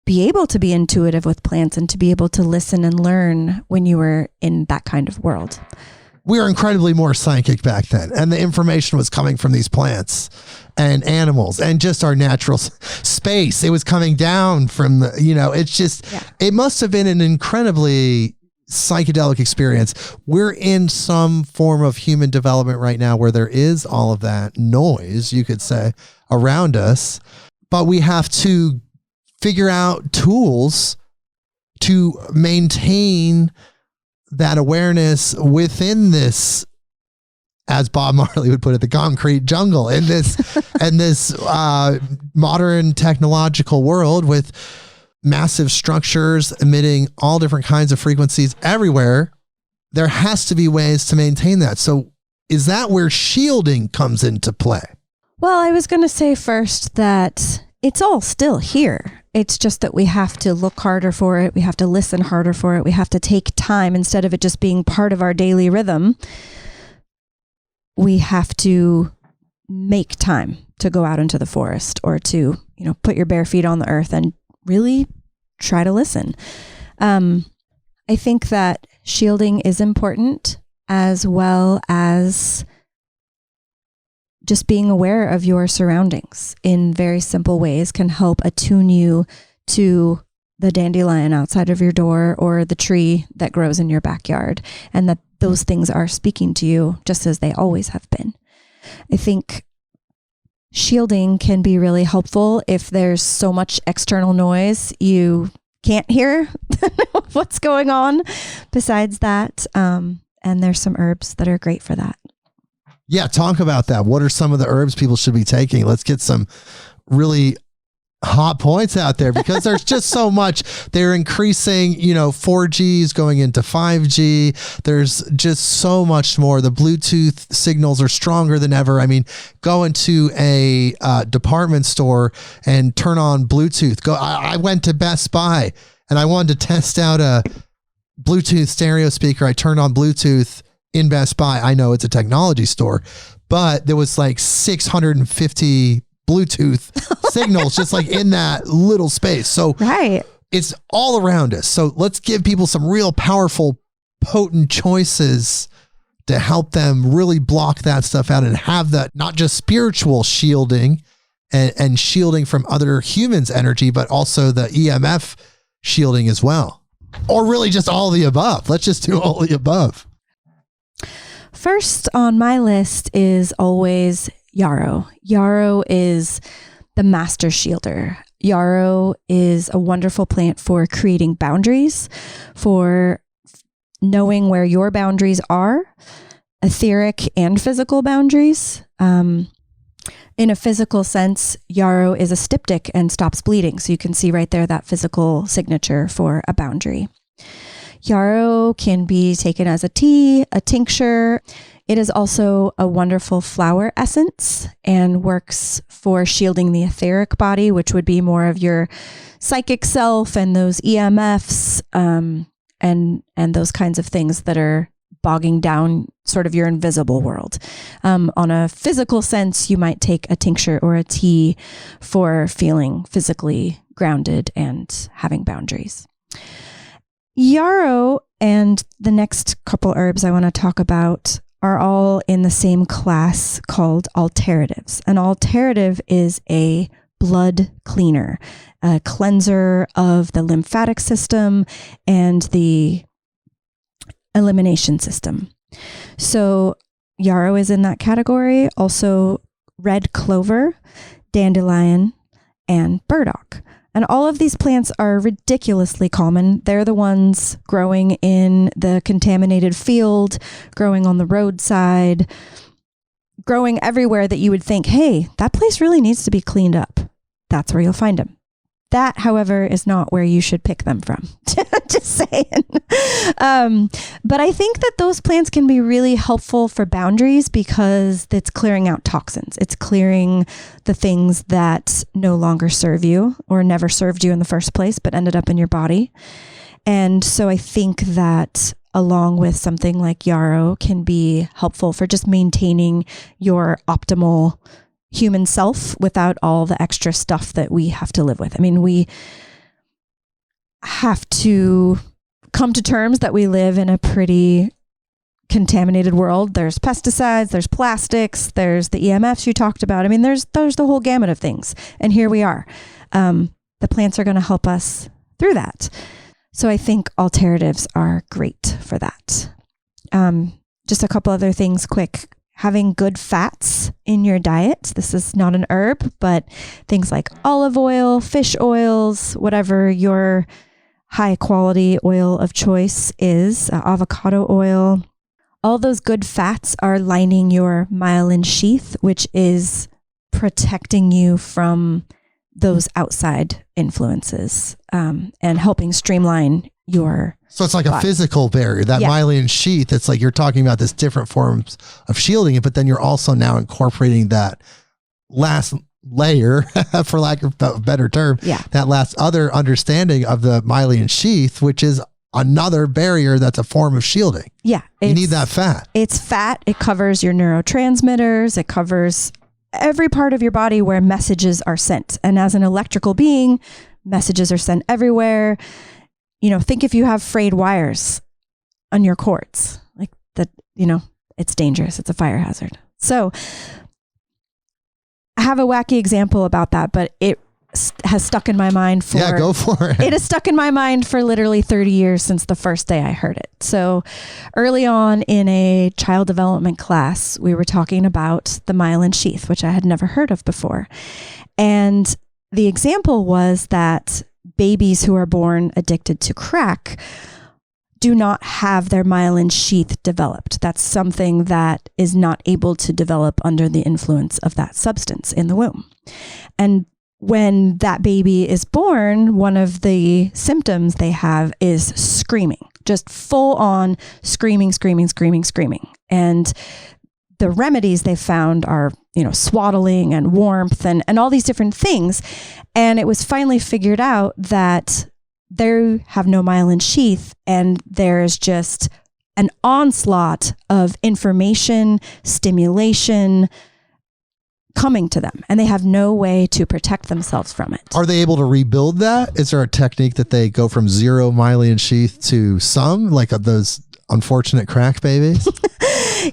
be able to be intuitive with plants and to be able to listen and learn when you were in that kind of world. we were incredibly more psychic back then. And the information was coming from these plants and animals and just our natural space. It was coming down from the, it's just, it must have been an incredibly psychedelic experience. We're in some form of human development right now where there is all of that noise, you could say, around us, but we have to figure out tools to maintain that awareness within this, as Bob Marley would put it, the concrete jungle in this and this modern technological world with massive structures emitting all different kinds of frequencies everywhere. There has to be ways to maintain that. So is that where shielding comes into play? Well, I was going to say first that it's all still here. It's just that we have to look harder for it. We have to listen harder for it. We have to take time instead of it just being part of our daily rhythm. We have to make time to go out into the forest or to, put your bare feet on the earth and really try to listen. I think that shielding is important, as well as just being aware of your surroundings in very simple ways can help attune you to the dandelion outside of your door or the tree that grows in your backyard, and that those things are speaking to you just as they always have been. I think shielding can be really helpful if there's so much external noise you can't hear what's going on besides that. And there's some herbs that are great for that. Yeah, talk about that. What are some of the herbs people should be taking? Let's get some really hot points out there, because there's just so much. They're increasing, 4G is going into 5G. There's just so much more. The Bluetooth signals are stronger than ever. I mean, go into a department store and turn on Bluetooth. I went to Best Buy and I wanted to test out a Bluetooth stereo speaker. I turned on Bluetooth in Best Buy. I know it's a technology store, but there was like 650 Bluetooth signals just like in that little space. So it's all around us. So let's give people some real powerful, potent choices to help them really block that stuff out and have that not just spiritual shielding and shielding from other humans' energy, but also the EMF shielding as well. Or really just all of the above. Let's just do all of the above. First on my list is always yarrow. Yarrow is the master shielder. Yarrow is a wonderful plant for creating boundaries, for knowing where your boundaries are, etheric and physical boundaries. In a physical sense, yarrow is a styptic and stops bleeding. So you can see right there that physical signature for a boundary. Yarrow can be taken as a tea, a tincture. It is also a wonderful flower essence and works for shielding the etheric body, which would be more of your psychic self and those EMFs and those kinds of things that are bogging down sort of your invisible world. On a physical sense, you might take a tincture or a tea for feeling physically grounded and having boundaries. Yarrow and the next couple herbs I want to talk about are all in the same class called alteratives. An alterative is a blood cleaner, a cleanser of the lymphatic system and the elimination system. So yarrow is in that category. Also red clover, dandelion, and burdock. And all of these plants are ridiculously common. They're the ones growing in the contaminated field, growing on the roadside, growing everywhere that you would think, hey, that place really needs to be cleaned up. That's where you'll find them. That, however, is not where you should pick them from. Just saying. But I think that those plants can be really helpful for boundaries because it's clearing out toxins. It's clearing the things that no longer serve you or never served you in the first place, but ended up in your body. And so I think that along with something like yarrow can be helpful for just maintaining your optimal human self without all the extra stuff that we have to live with. I mean, we have to come to terms that we live in a pretty contaminated world. There's pesticides, there's plastics, there's the EMFs you talked about. I mean, there's the whole gamut of things. And here we are. The plants are going to help us through that. So I think alternatives are great for that. Just a couple other things quick. Having good fats in your diet. This is not an herb, but things like olive oil, fish oils, whatever your high quality oil of choice is, avocado oil. All those good fats are lining your myelin sheath, which is protecting you from those outside influences, and helping streamline your So it's like body. a physical barrier, that Yeah. myelin sheath. It's like you're talking about this different forms of shielding it, but then you're also now incorporating that last layer, for lack of a better term, Yeah. that last other understanding of the myelin sheath, which is another barrier that's a form of shielding. Yeah. You need that fat. It's fat. It covers your neurotransmitters. It covers every part of your body where messages are sent. And as an electrical being, messages are sent everywhere. You know, think if you have frayed wires on your cords, like that, you know, it's dangerous. It's a fire hazard. So I have a wacky example about that, but it has stuck in my mind for... Yeah, go for it. It has stuck in my mind for literally 30 years since the first day I heard it. So early on in a child development class, we were talking about the myelin sheath, which I had never heard of before. And the example was that babies who are born addicted to crack do not have their myelin sheath developed. That's something that is not able to develop under the influence of that substance in the womb. And when that baby is born, one of the symptoms they have is screaming, just full on screaming. And the remedies they found are, you know, swaddling and warmth and all these different things. And it was finally figured out that they have no myelin sheath, and there's just an onslaught of information, stimulation coming to them, and they have no way to protect themselves from it. Are they able to rebuild that? Is there a technique that they go from zero myelin sheath to some, like those unfortunate crack babies?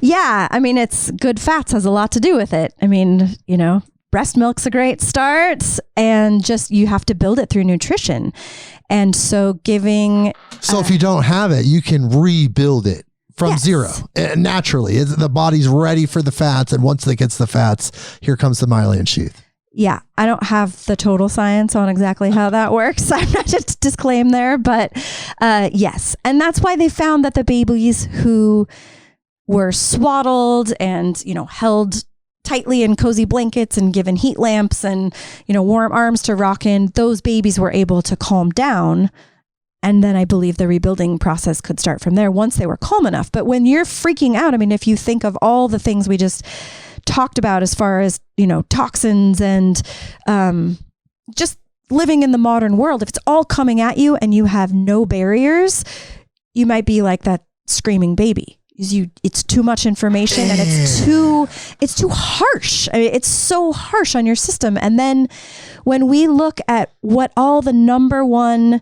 Yeah. I mean, it's good fats has a lot to do with it. I mean, you know, breast milk's a great start, and just, you have to build it through nutrition. And so giving... So if you don't have it, you can rebuild it from Yes. zero. Naturally, the body's ready for the fats. And once it gets the fats, here comes the myelin sheath. Yeah, I don't have the total science on exactly how that works. I'm not just disclaim there, but yes. And that's why they found that the babies who were swaddled and, you know, held tightly in cozy blankets and given heat lamps and, you know, warm arms to rock in, those babies were able to calm down. And then I believe the rebuilding process could start from there once they were calm enough. But when you're freaking out, I mean, if you think of all the things we just talked about as far as, you know, toxins and just living in the modern world, if it's all coming at you and you have no barriers, you might be like that screaming baby. It's too much information and it's too harsh. I mean, it's so harsh on your system. And then when we look at what all the number one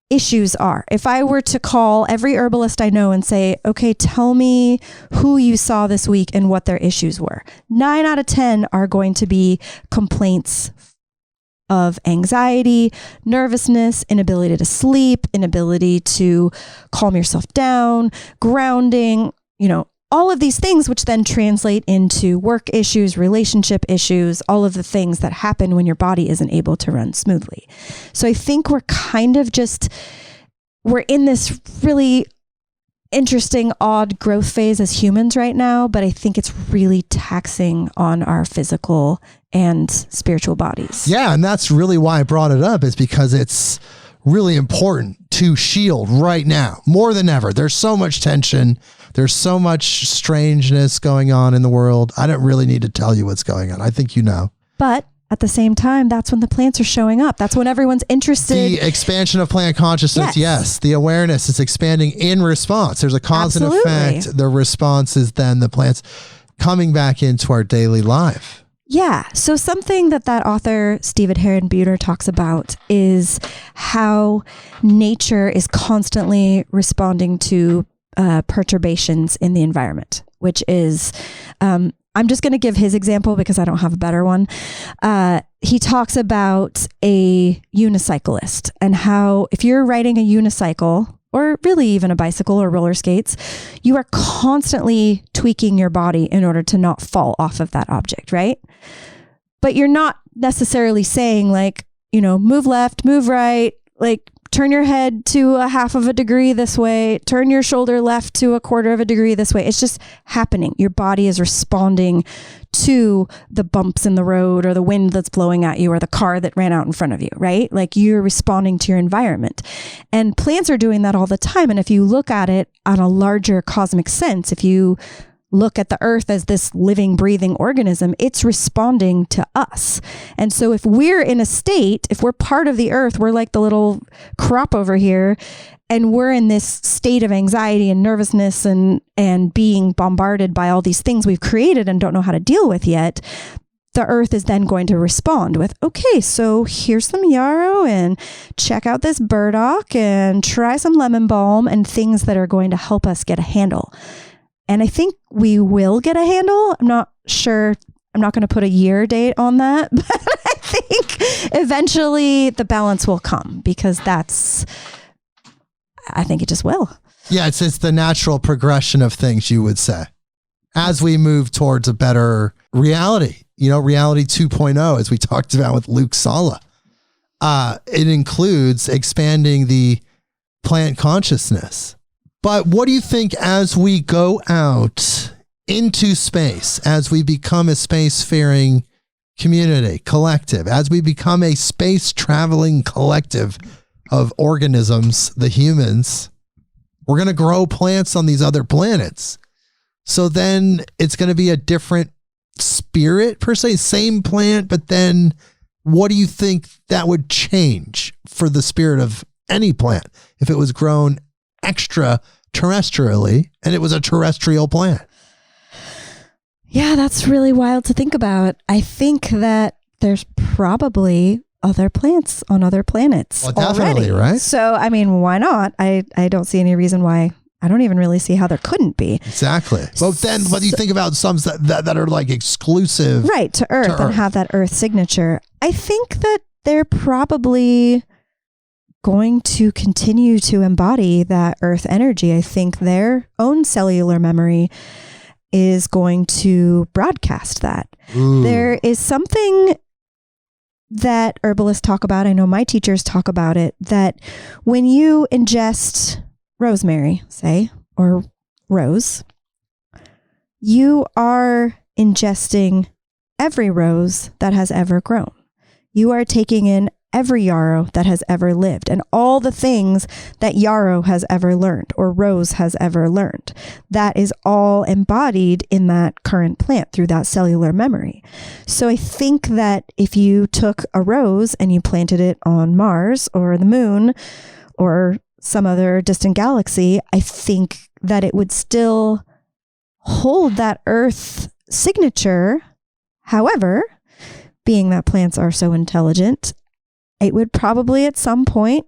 issues are, if I were to call every herbalist I know and say, okay, tell me who you saw this week and what their issues were, 9 out of 10 are going to be complaints of anxiety, nervousness, inability to sleep, inability to calm yourself down, grounding, you know, all of these things, which then translate into work issues, relationship issues, all of the things that happen when your body isn't able to run smoothly. So I think we're kind of we're in this really interesting, odd growth phase as humans right now, but I think it's really taxing on our physical and spiritual bodies. Yeah, and that's really why I brought it up, is because it's really important to shield right now, more than ever. There's so much tension. There's so much strangeness going on in the world. I don't really need to tell you what's going on. I think you know. But at the same time, that's when the plants are showing up. That's when everyone's interested. The expansion of plant consciousness, yes. The awareness is expanding in response. There's a cause and effect. The response is then the plants coming back into our daily life. Yeah. So something that author, Stephen Heron Buter, talks about is how nature is constantly responding to perturbations in the environment, which is, I'm just going to give his example because I don't have a better one. He talks about a unicyclist and how if you're riding a unicycle, or really even a bicycle or roller skates, you are constantly tweaking your body in order to not fall off of that object, right? But you're not necessarily saying like, move left, move right, like turn your head to a 1/2 degree this way, turn your shoulder left to a 1/4 degree this way. It's just happening. Your body is responding to the bumps in the road or the wind that's blowing at you or the car that ran out in front of you, right? Like you're responding to your environment. And plants are doing that all the time. And if you look at it on a larger cosmic sense, if you look at the earth as this living, breathing organism, it's responding to us. And so if we're in a state, if we're part of the earth, we're like the little crop over here, and we're in this state of anxiety and nervousness and being bombarded by all these things we've created and don't know how to deal with yet, the earth is then going to respond with, okay, so here's some yarrow and check out this burdock and try some lemon balm and things that are going to help us get a handle. And I think we will get a handle. I'm not sure. I'm not going to put a year date on that, but I think eventually the balance will come because I think it just will. Yeah, it's the natural progression of things, you would say, as we move towards a better reality. Reality 2.0, as we talked about with Luke Sala. It includes expanding the plant consciousness. But what do you think as we go out into space, as we become a spacefaring community, collective, as we become a space traveling collective of organisms, the humans, we're going to grow plants on these other planets. So then it's going to be a different spirit per se, same plant, but then what do you think that would change for the spirit of any plant if it was grown extra terrestrially and it was a terrestrial plant? Yeah, that's really wild to think about. I think that there's probably other plants on other planets. Well, definitely, already. Right? So, I mean, why not? I don't see any reason why. I don't even really see how there couldn't be. Exactly. But then what do you think about some that are like exclusive? Right, to Earth and have that Earth signature. I think that they're probably going to continue to embody that Earth energy. I think their own cellular memory is going to broadcast that. Ooh. There is something that herbalists talk about. I know my teachers talk about it, that when you ingest rosemary, say, or rose, you are ingesting every rose that has ever grown. You are taking in every yarrow that has ever lived and all the things that yarrow has ever learned or rose has ever learned. That is all embodied in that current plant through that cellular memory. So I think that if you took a rose and you planted it on Mars or the moon or some other distant galaxy, I think that it would still hold that Earth signature. However, being that plants are so intelligent, it would probably at some point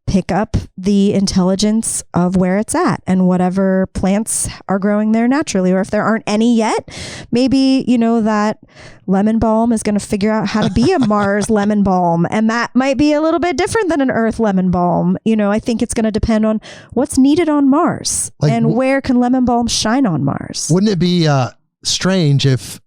pick up the intelligence of where it's at and whatever plants are growing there naturally. Or if there aren't any yet, maybe, that lemon balm is going to figure out how to be a Mars lemon balm. And that might be a little bit different than an Earth lemon balm. I think it's going to depend on what's needed on Mars and where can lemon balm shine on Mars. Wouldn't it be strange if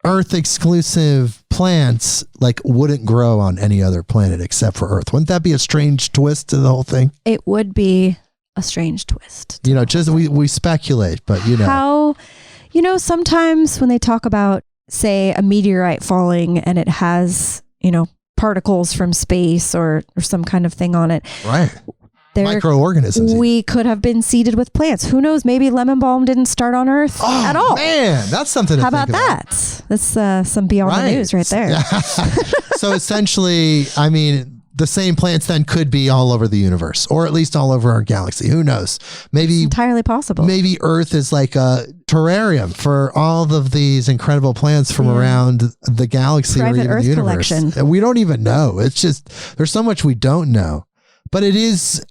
Earth exclusive plants wouldn't grow on any other planet except for Earth? Wouldn't that be a strange twist to the whole thing? It would be a strange twist. Just we speculate, but how, sometimes when they talk about, say, a meteorite falling and it has, particles from space or some kind of thing on it. Right. Microorganisms. We could have been seeded with plants. Who knows? Maybe lemon balm didn't start on Earth at all. Man, that's something to How think about that? That's some beyond the news right there. So essentially, the same plants then could be all over the universe, or at least all over our galaxy. Who knows? Maybe it's entirely possible. Maybe Earth is like a terrarium for all of these incredible plants from around the galaxy or even Earth the universe. Collection. And we don't even know. It's just there's so much we don't know. But it is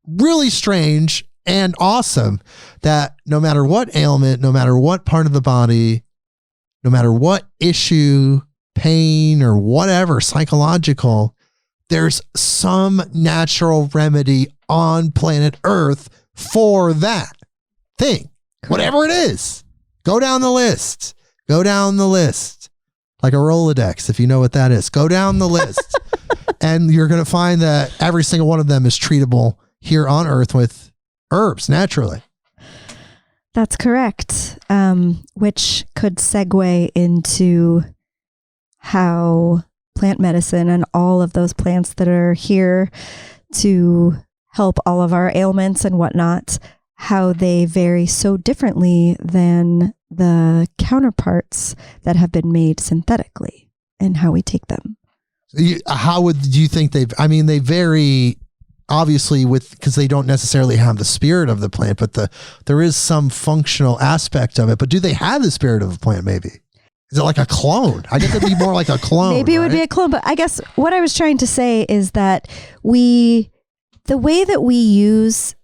really strange and awesome that no matter what ailment, no matter what part of the body, no matter what issue, pain, or whatever, psychological, there's some natural remedy on planet Earth for that thing. Correct. Whatever it is. Go down the list. Go down the list. Like a Rolodex, if you know what that is. Go down the list. And you're going to find that every single one of them is treatable here on Earth with herbs naturally. That's correct. Which could segue into how plant medicine and all of those plants that are here to help all of our ailments and whatnot, how they vary so differently than the counterparts that have been made synthetically and how we take them. How would you think they vary obviously because they don't necessarily have the spirit of the plant, but there is some functional aspect of it. But do they have the spirit of a plant maybe? Is it like a clone? I guess it'd be more like a clone. Maybe it would be a clone, but I guess what I was trying to say is that the way that we use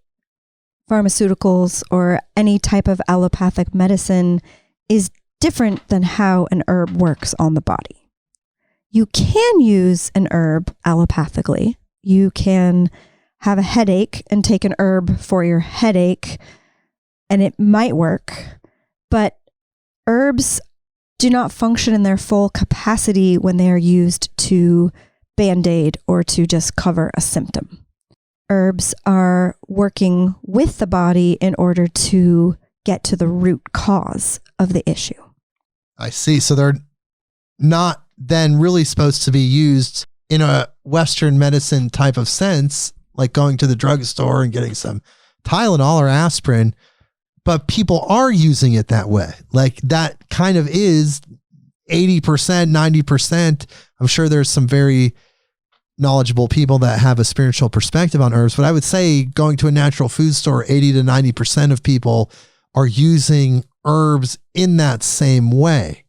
pharmaceuticals or any type of allopathic medicine is different than how an herb works on the body. You can use an herb allopathically. You can have a headache and take an herb for your headache, and it might work, but herbs do not function in their full capacity when they are used to band-aid or to just cover a symptom. Herbs are working with the body in order to get to the root cause of the issue. I see. So they're not then really supposed to be used in a Western medicine type of sense, like going to the drugstore and getting some Tylenol or aspirin, but people are using it that way. Like that kind of is 80%, 90%. I'm sure there's some very knowledgeable people that have a spiritual perspective on herbs, but I would say going to a natural food store, 80 to 90% of people are using herbs in that same way.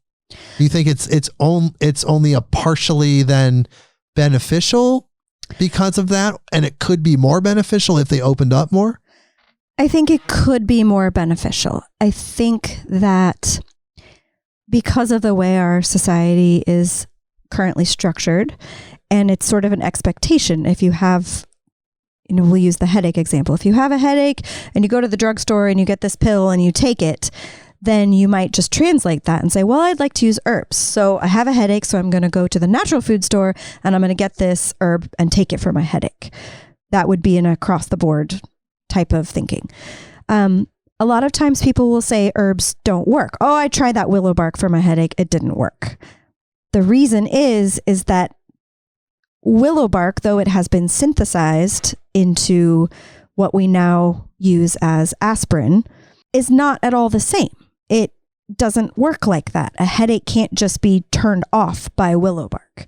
Do you think it's only a partially then beneficial because of that, and it could be more beneficial if they opened up more? I think it could be more beneficial. I think that because of the way our society is currently structured, and it's sort of an expectation. If you have, we'll use the headache example. If you have a headache and you go to the drugstore and you get this pill and you take it, then you might just translate that and say, well, I'd like to use herbs. So I have a headache, so I'm going to go to the natural food store and I'm going to get this herb and take it for my headache. That would be an across the board type of thinking. A lot of times people will say herbs don't work. Oh, I tried that willow bark for my headache. It didn't work. The reason is that willow bark, though it has been synthesized into what we now use as aspirin, is not at all the same. It doesn't work like that. A headache can't just be turned off by willow bark.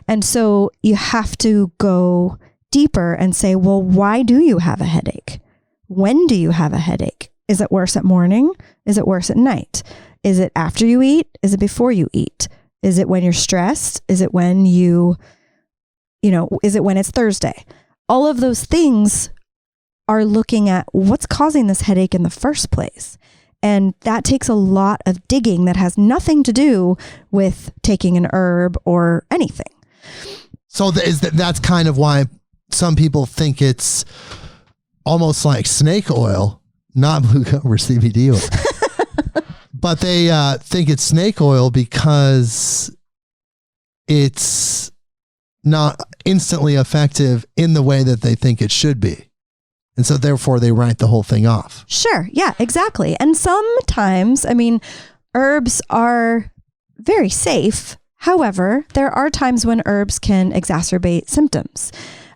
And so you have to go deeper and say, well, why do you have a headache? When do you have a headache? Is it worse at morning? Is it worse at night? Is it after you eat? Is it before you eat? Is it when you're stressed? Is it when is it when it's Thursday? All of those things are looking at what's causing this headache in the first place. And that takes a lot of digging that has nothing to do with taking an herb or anything. So that's kind of why some people think it's almost like snake oil, not blue Cobra CBD oil. But they think it's snake oil because it's not instantly effective in the way that they think it should be. And so therefore they write the whole thing off. Sure. Yeah, exactly. And sometimes, herbs are very safe. However, there are times when herbs can exacerbate symptoms.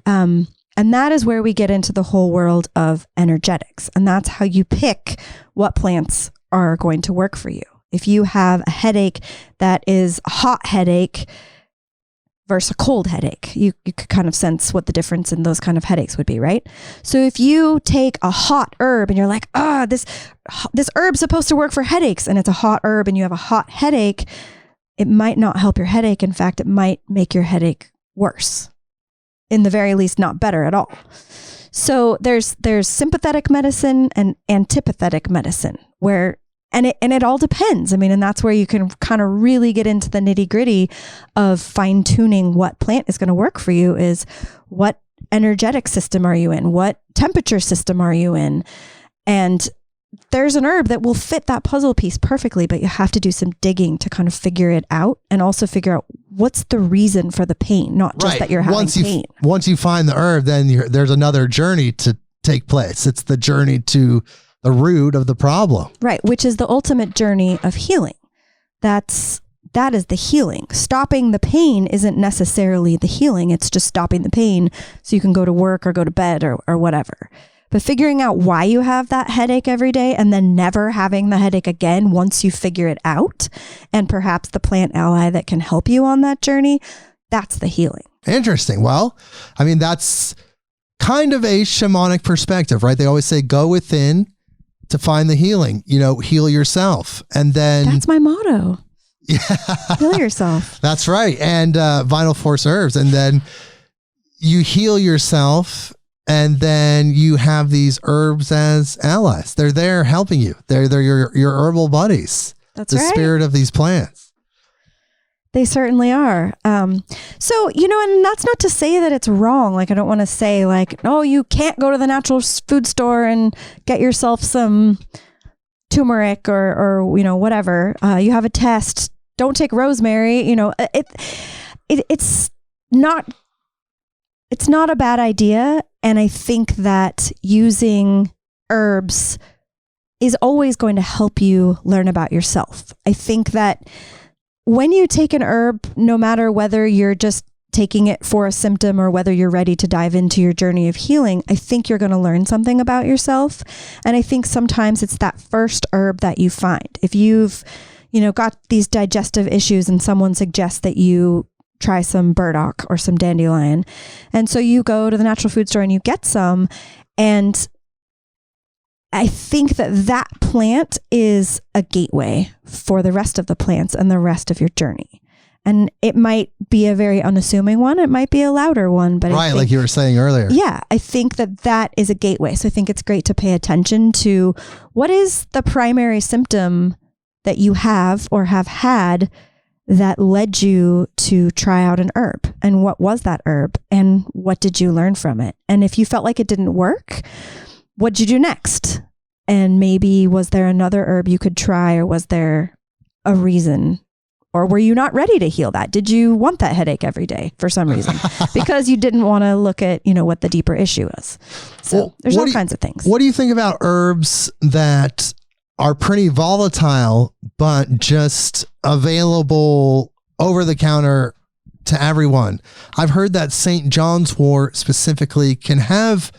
And that is where we get into the whole world of energetics. And that's how you pick what plants are going to work for you. If you have a headache that is a hot headache versus a cold headache, you could kind of sense what the difference in those kind of headaches would be, right? So if you take a hot herb and you're like, this herb's supposed to work for headaches, and it's a hot herb and you have a hot headache, it might not help your headache. In fact, it might make your headache worse. In the very least, not better at all. So there's sympathetic medicine and antipathetic medicine and it all depends. I mean, and that's where you can kind of really get into the nitty gritty of fine tuning what plant is going to work for you. Is what energetic system are you in? What temperature system are you in? And there's an herb that will fit that puzzle piece perfectly, but you have to do some digging to kind of figure it out, and also figure out what's the reason for the pain, not just that you're having pain. Once you find the herb, then there's another journey to take place. It's the journey to the root of the problem. Right, which is the ultimate journey of healing. That is the healing. Stopping the pain isn't necessarily the healing. It's just stopping the pain so you can go to work or go to bed or whatever. But figuring out why you have that headache every day and then never having the headache again once you figure it out, and perhaps the plant ally that can help you on that journey, that's the healing. Interesting. Well, I mean, that's kind of a shamanic perspective, right? They always say, go within to find the healing, heal yourself. And then that's my motto. Yeah. Heal yourself. That's right. And vital force herbs. And then you heal yourself, and then you have these herbs as allies. They're there helping you. They're your herbal buddies. That's right. The spirit of these plants. They certainly are. So, and that's not to say that it's wrong. Like, I don't want to say like, oh, you can't go to the natural food store and get yourself some turmeric or whatever. You have a test. Don't take rosemary. It's not a bad idea. And I think that using herbs is always going to help you learn about yourself. I think that when you take an herb, no matter whether you're just taking it for a symptom or whether you're ready to dive into your journey of healing, I think you're going to learn something about yourself. And I think sometimes it's that first herb that you find. If you've, got these digestive issues and someone suggests that you try some burdock or some dandelion, and so you go to the natural food store and you get some, and I think that plant is a gateway for the rest of the plants and the rest of your journey. And it might be a very unassuming one. It might be a louder one, but right, like you were saying earlier. Yeah, I think that is a gateway. So I think it's great to pay attention to what is the primary symptom that you have or have had that led you to try out an herb, and what was that herb, and what did you learn from it? And if you felt like it didn't work, what'd you do next? And maybe was there another herb you could try, or was there a reason, or were you not ready to heal that? Did you want that headache every day for some reason because you didn't want to look at, what the deeper issue is? So there's all kinds of things. What do you think about herbs that are pretty volatile, but just available over the counter to everyone? I've heard that St. John's wort specifically can have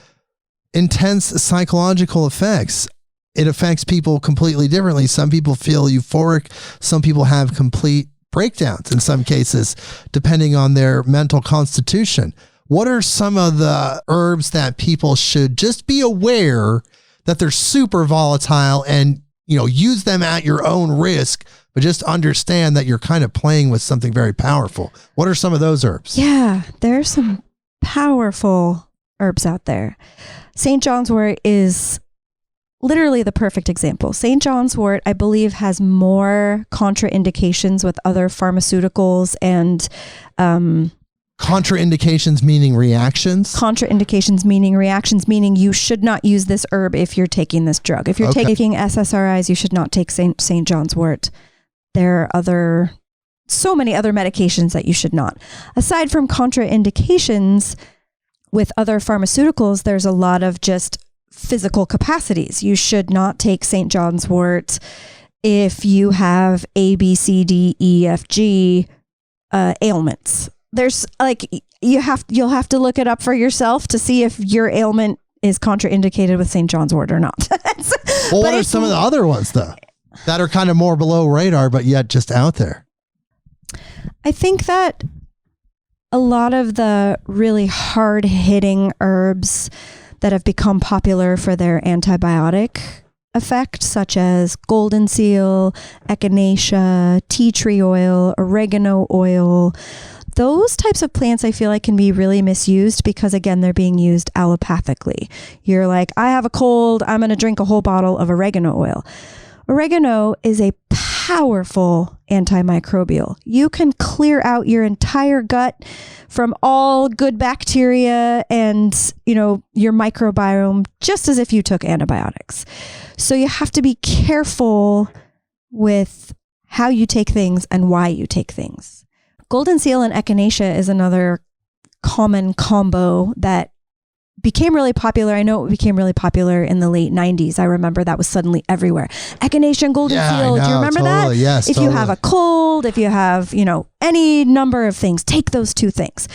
intense psychological effects. It affects people completely differently. Some people feel euphoric. Some people have complete breakdowns in some cases, depending on their mental constitution. What are some of the herbs that people should just be aware that they're super volatile, and use them at your own risk, but just understand that you're kind of playing with something very powerful? What are some of those herbs? Yeah, there's some powerful herbs out there. St. John's wort is literally the perfect example. St. John's wort, I believe, has more contraindications with other pharmaceuticals and contraindications meaning reactions? Contraindications meaning reactions, meaning you should not use this herb if you're taking this drug. If you're taking SSRIs, you should not take St. John's wort. There are so many other medications that you should not. Aside from contraindications with other pharmaceuticals, there's a lot of just physical capacities. You should not take St. John's wort if you have A, B, C, D, E, F, G ailments. There's you'll have to look it up for yourself to see if your ailment is contraindicated with St. John's wort or not. Well, what are some of the other ones though that are kind of more below radar, but yet just out there? I think that a lot of the really hard hitting herbs that have become popular for their antibiotic effect, such as Goldenseal, Echinacea, tea tree oil, oregano oil, Those types of plants I feel like can be really misused because, again, they're being used allopathically. You're like, I have a cold, I'm going to drink a whole bottle of oregano oil. Oregano is a powerful antimicrobial. You can clear out your entire gut from all good bacteria and, your microbiome just as if you took antibiotics. So you have to be careful with how you take things and why you take things. Goldenseal and Echinacea is another common combo that became really popular. I know it became really popular in the late 90s. I remember that was suddenly everywhere. Echinacea and Goldenseal. Do you remember that? Yes, if you have a cold, if you have, any number of things, take those two things.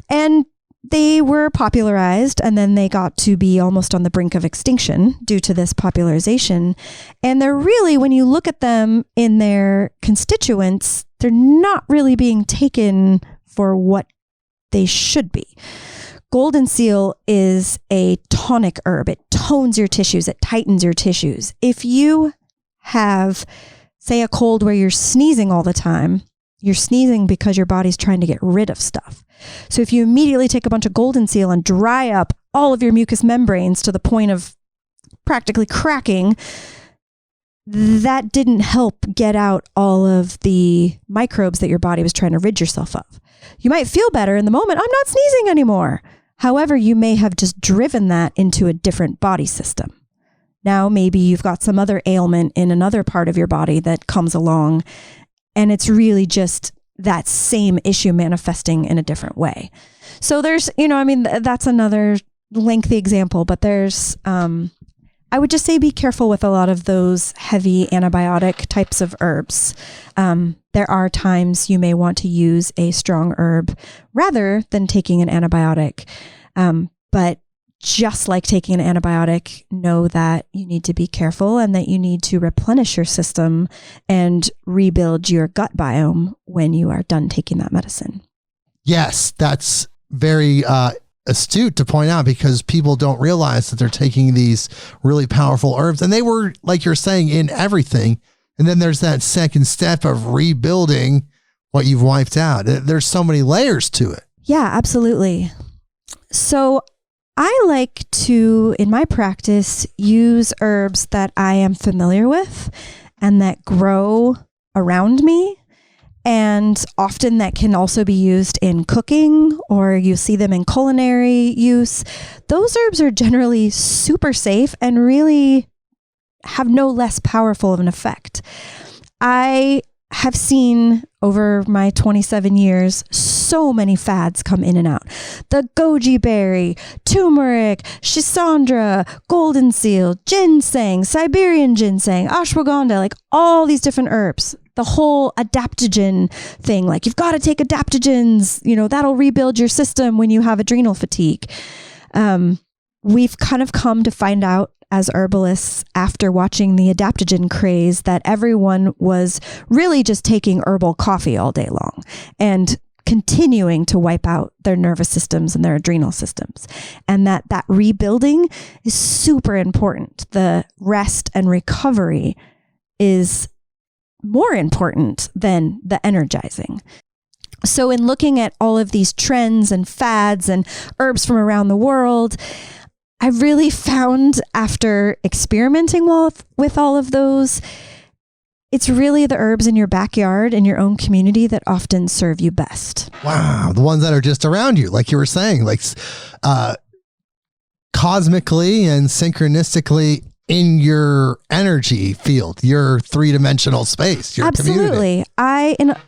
And they were popularized, and then they got to be almost on the brink of extinction due to this popularization. And they're really, when you look at them in their constituents, they're not really being taken for what they should be. Goldenseal is a tonic herb. It tones your tissues. It tightens your tissues. If you have, say, a cold where you're sneezing all the time, you're sneezing because your body's trying to get rid of stuff. So if you immediately take a bunch of Goldenseal and dry up all of your mucous membranes to the point of practically cracking, that didn't help get out all of the microbes that your body was trying to rid yourself of. You might feel better in the moment. I'm not sneezing anymore. However, you may have just driven that into a different body system. Now, maybe you've got some other ailment in another part of your body that comes along, and it's really just that same issue manifesting in a different way. So there's, that's another lengthy example, but there's, I would just say be careful with a lot of those heavy antibiotic types of herbs. There are times you may want to use a strong herb rather than taking an antibiotic. But just like taking an antibiotic, know that you need to be careful and that you need to replenish your system and rebuild your gut biome when you are done taking that medicine. Yes, that's very astute to point out, because people don't realize that they're taking these really powerful herbs, and they were, like you're saying, in everything. And then there's that second step of rebuilding what you've wiped out. There's so many layers to it. Yeah, absolutely. So I like to, in my practice, use herbs that I am familiar with and that grow around me. And often that can also be used in cooking, or you see them in culinary use. Those herbs are generally super safe and really have no less powerful of an effect. I have seen over my 27 years so many fads come in and out. The goji berry, turmeric, schisandra, goldenseal, ginseng, Siberian ginseng, ashwagandha, like all these different herbs. The whole adaptogen thing, like you've got to take adaptogens, that'll rebuild your system when you have adrenal fatigue. We've kind of come to find out as herbalists after watching the adaptogen craze that everyone was really just taking herbal coffee all day long and continuing to wipe out their nervous systems and their adrenal systems. And that rebuilding is super important. The rest and recovery is more important than the energizing. So in looking at all of these trends and fads and herbs from around the world, I really found, after experimenting with all of those, it's really the herbs in your backyard, in your own community, that often serve you best. Wow. The ones that are just around you, like you were saying, like cosmically and synchronistically in your energy field, your three-dimensional space, your Absolutely. community.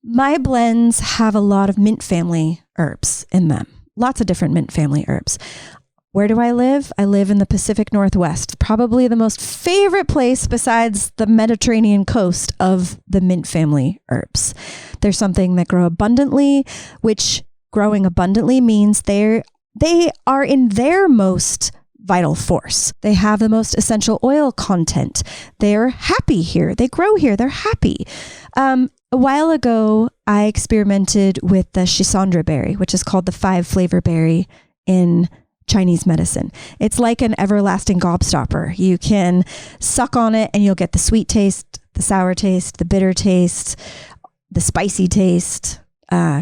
My blends have a lot of mint family herbs in them. Lots of different mint family herbs. Where do I live? I live in the Pacific Northwest, probably the most favorite place besides the Mediterranean coast of the mint family herbs. There's something that grow abundantly, which growing abundantly means they are in their most vital force. They have the most essential oil content. They're happy here. They grow here. They're happy. A while ago, I experimented with the schisandra berry, which is called the 5-flavor berry in Chinese medicine. It's like an everlasting gobstopper. You can suck on it and you'll get the sweet taste, the sour taste, the bitter taste, the spicy taste.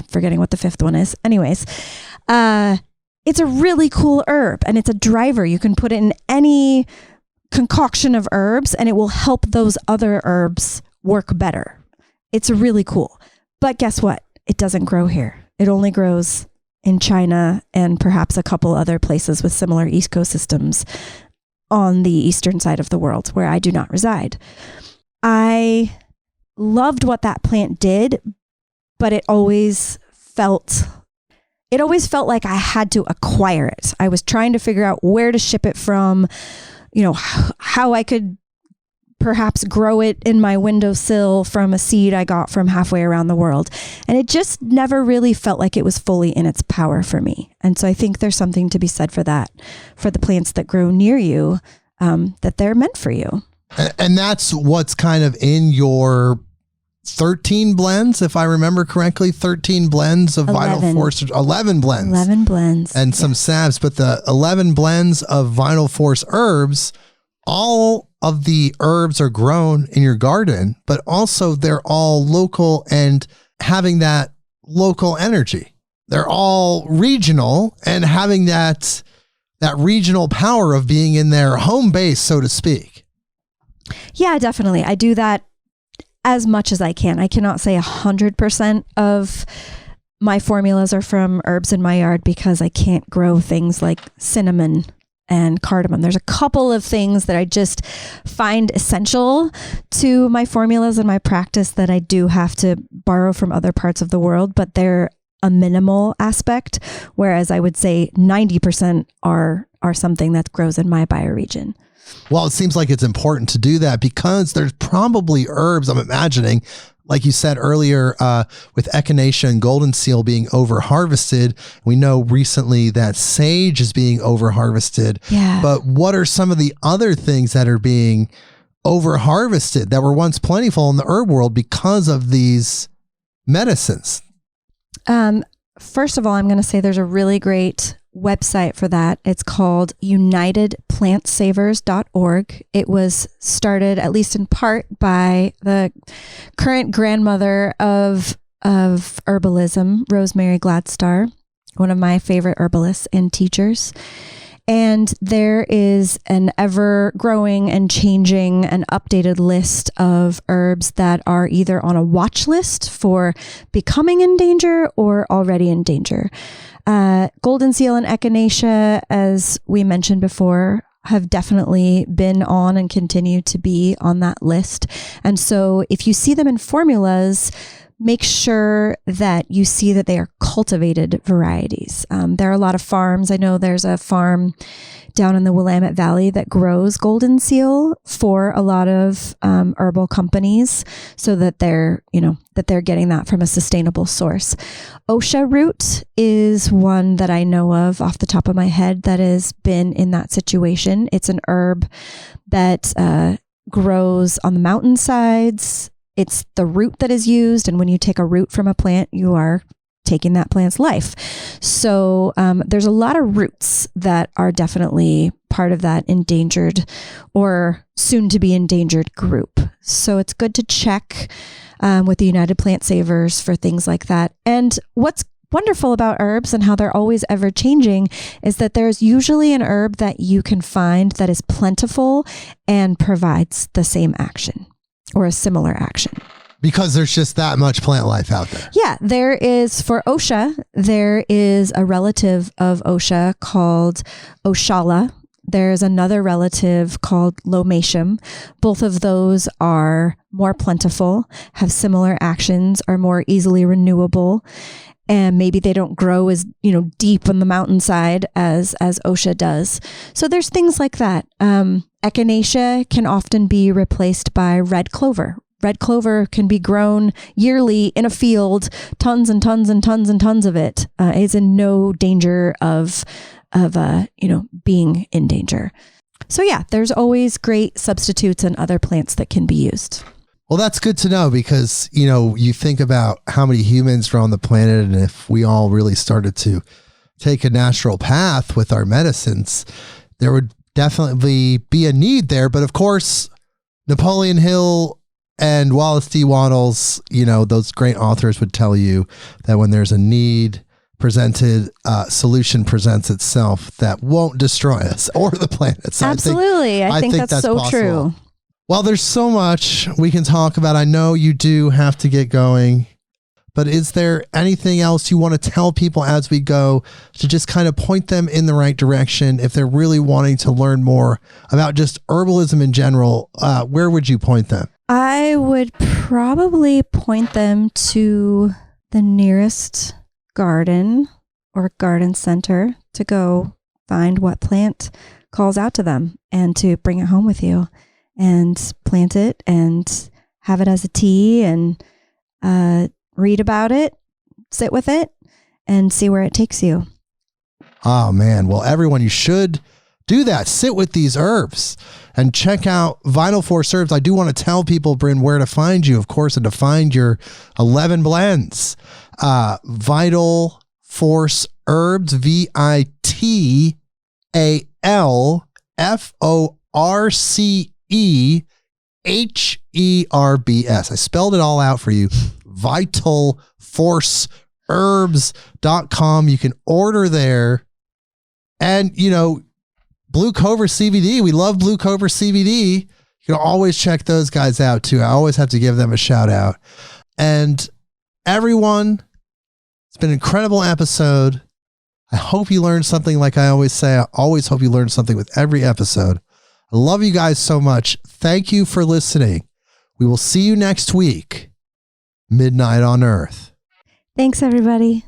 Forgetting what the fifth one is. Anyways, it's a really cool herb, and it's a driver. You can put it in any concoction of herbs and it will help those other herbs work better. It's really cool. But guess what? It doesn't grow here. It only grows in China and perhaps a couple other places with similar ecosystems on the eastern side of the world where I do not reside. I loved what that plant did, but it always felt like I had to acquire it. I was trying to figure out where to ship it from, how I could perhaps grow it in my windowsill from a seed I got from halfway around the world. And it just never really felt like it was fully in its power for me. And so I think there's something to be said for that, for the plants that grow near you, that they're meant for you. And that's what's kind of in your 13 blends, if I remember correctly, 13 blends of 11. Vital Force, 11 blends. 11 blends. And some salves, but the 11 blends of Vital Force herbs, all of the herbs are grown in your garden, but also they're all local and having that local energy. They're all regional and having that regional power of being in their home base, so to speak. Yeah, definitely. I do that as much as I can. I cannot say 100% of my formulas are from herbs in my yard because I can't grow things like cinnamon and cardamom. There's a couple of things that I just find essential to my formulas and my practice that I do have to borrow from other parts of the world, but they're a minimal aspect, whereas I would say 90% are something that grows in my bioregion. Well, it seems like it's important to do that because there's probably herbs, I'm imagining, like you said earlier, with Echinacea and Goldenseal being over-harvested. We know recently that sage is being over-harvested. Yeah. But what are some of the other things that are being over-harvested that were once plentiful in the herb world because of these medicines? First of all, I'm going to say there's a really great website for that. It's called UnitedPlantSavers.org. It was started, at least in part, by the current grandmother of herbalism, Rosemary Gladstar, one of my favorite herbalists and teachers. And there is an ever growing and changing and updated list of herbs that are either on a watch list for becoming in danger or already in danger. Goldenseal and Echinacea, as we mentioned before, have definitely been on and continue to be on that list. And so if you see them in formulas, make sure that you see that they are cultivated varieties. There are a lot of farms. I know there's a farm down in the Willamette Valley that grows Goldenseal for a lot of herbal companies, so that they're getting that from a sustainable source. Osha root is one that I know of off the top of my head that has been in that situation. It's an herb that grows on the mountainsides. It's the root that is used. And when you take a root from a plant, you are taking that plant's life. So there's a lot of roots that are definitely part of that endangered or soon to be endangered group. So it's good to check with the United Plant Savers for things like that. And what's wonderful about herbs and how they're always ever changing is that there's usually an herb that you can find that is plentiful and provides the same action or a similar action. Because there's just that much plant life out there. Yeah, there is, for Osha, there is a relative of Osha called Oshala. There's another relative called Lomatium. Both of those are more plentiful, have similar actions, are more easily renewable, and maybe they don't grow as, deep on the mountainside as Osha does. So there's things like that. Echinacea can often be replaced by red clover. Red clover can be grown yearly in a field, tons and tons and tons and tons of it. Is in no danger of being in danger. So yeah, there's always great substitutes and other plants that can be used. Well, that's good to know because, you think about how many humans are on the planet, and if we all really started to take a natural path with our medicines, there would definitely be a need there. But of course, Napoleon Hill And Wallace D. Wattles, those great authors would tell you that when there's a need presented, solution presents itself that won't destroy us or the planet. So absolutely. I think that's so possible. True. Well, there's so much we can talk about. I know you do have to get going, but is there anything else you want to tell people as we go to just kind of point them in the right direction if they're really wanting to learn more about just herbalism in general? Where would you point them? I would probably point them to the nearest garden or garden center to go find what plant calls out to them and to bring it home with you and plant it and have it as a tea and read about it, sit with it, and see where it takes you. Oh, man. Well, everyone, you should do that. Sit with these herbs and check out Vital Force Herbs. I do want to tell people, Brynn, where to find you, of course, and to find your 11 blends. Vital Force Herbs, VitalForceHerbs. I spelled it all out for you. VitalForceHerbs.com. You can order there. And, Blue Cobra CBD. We love Blue Cobra CBD. You can always check those guys out too. I always have to give them a shout out. And everyone, it's been an incredible episode. I hope you learned something. Like I always say, I always hope you learn something with every episode. I love you guys so much. Thank you for listening. We will see you next week. Midnight on Earth. Thanks, everybody.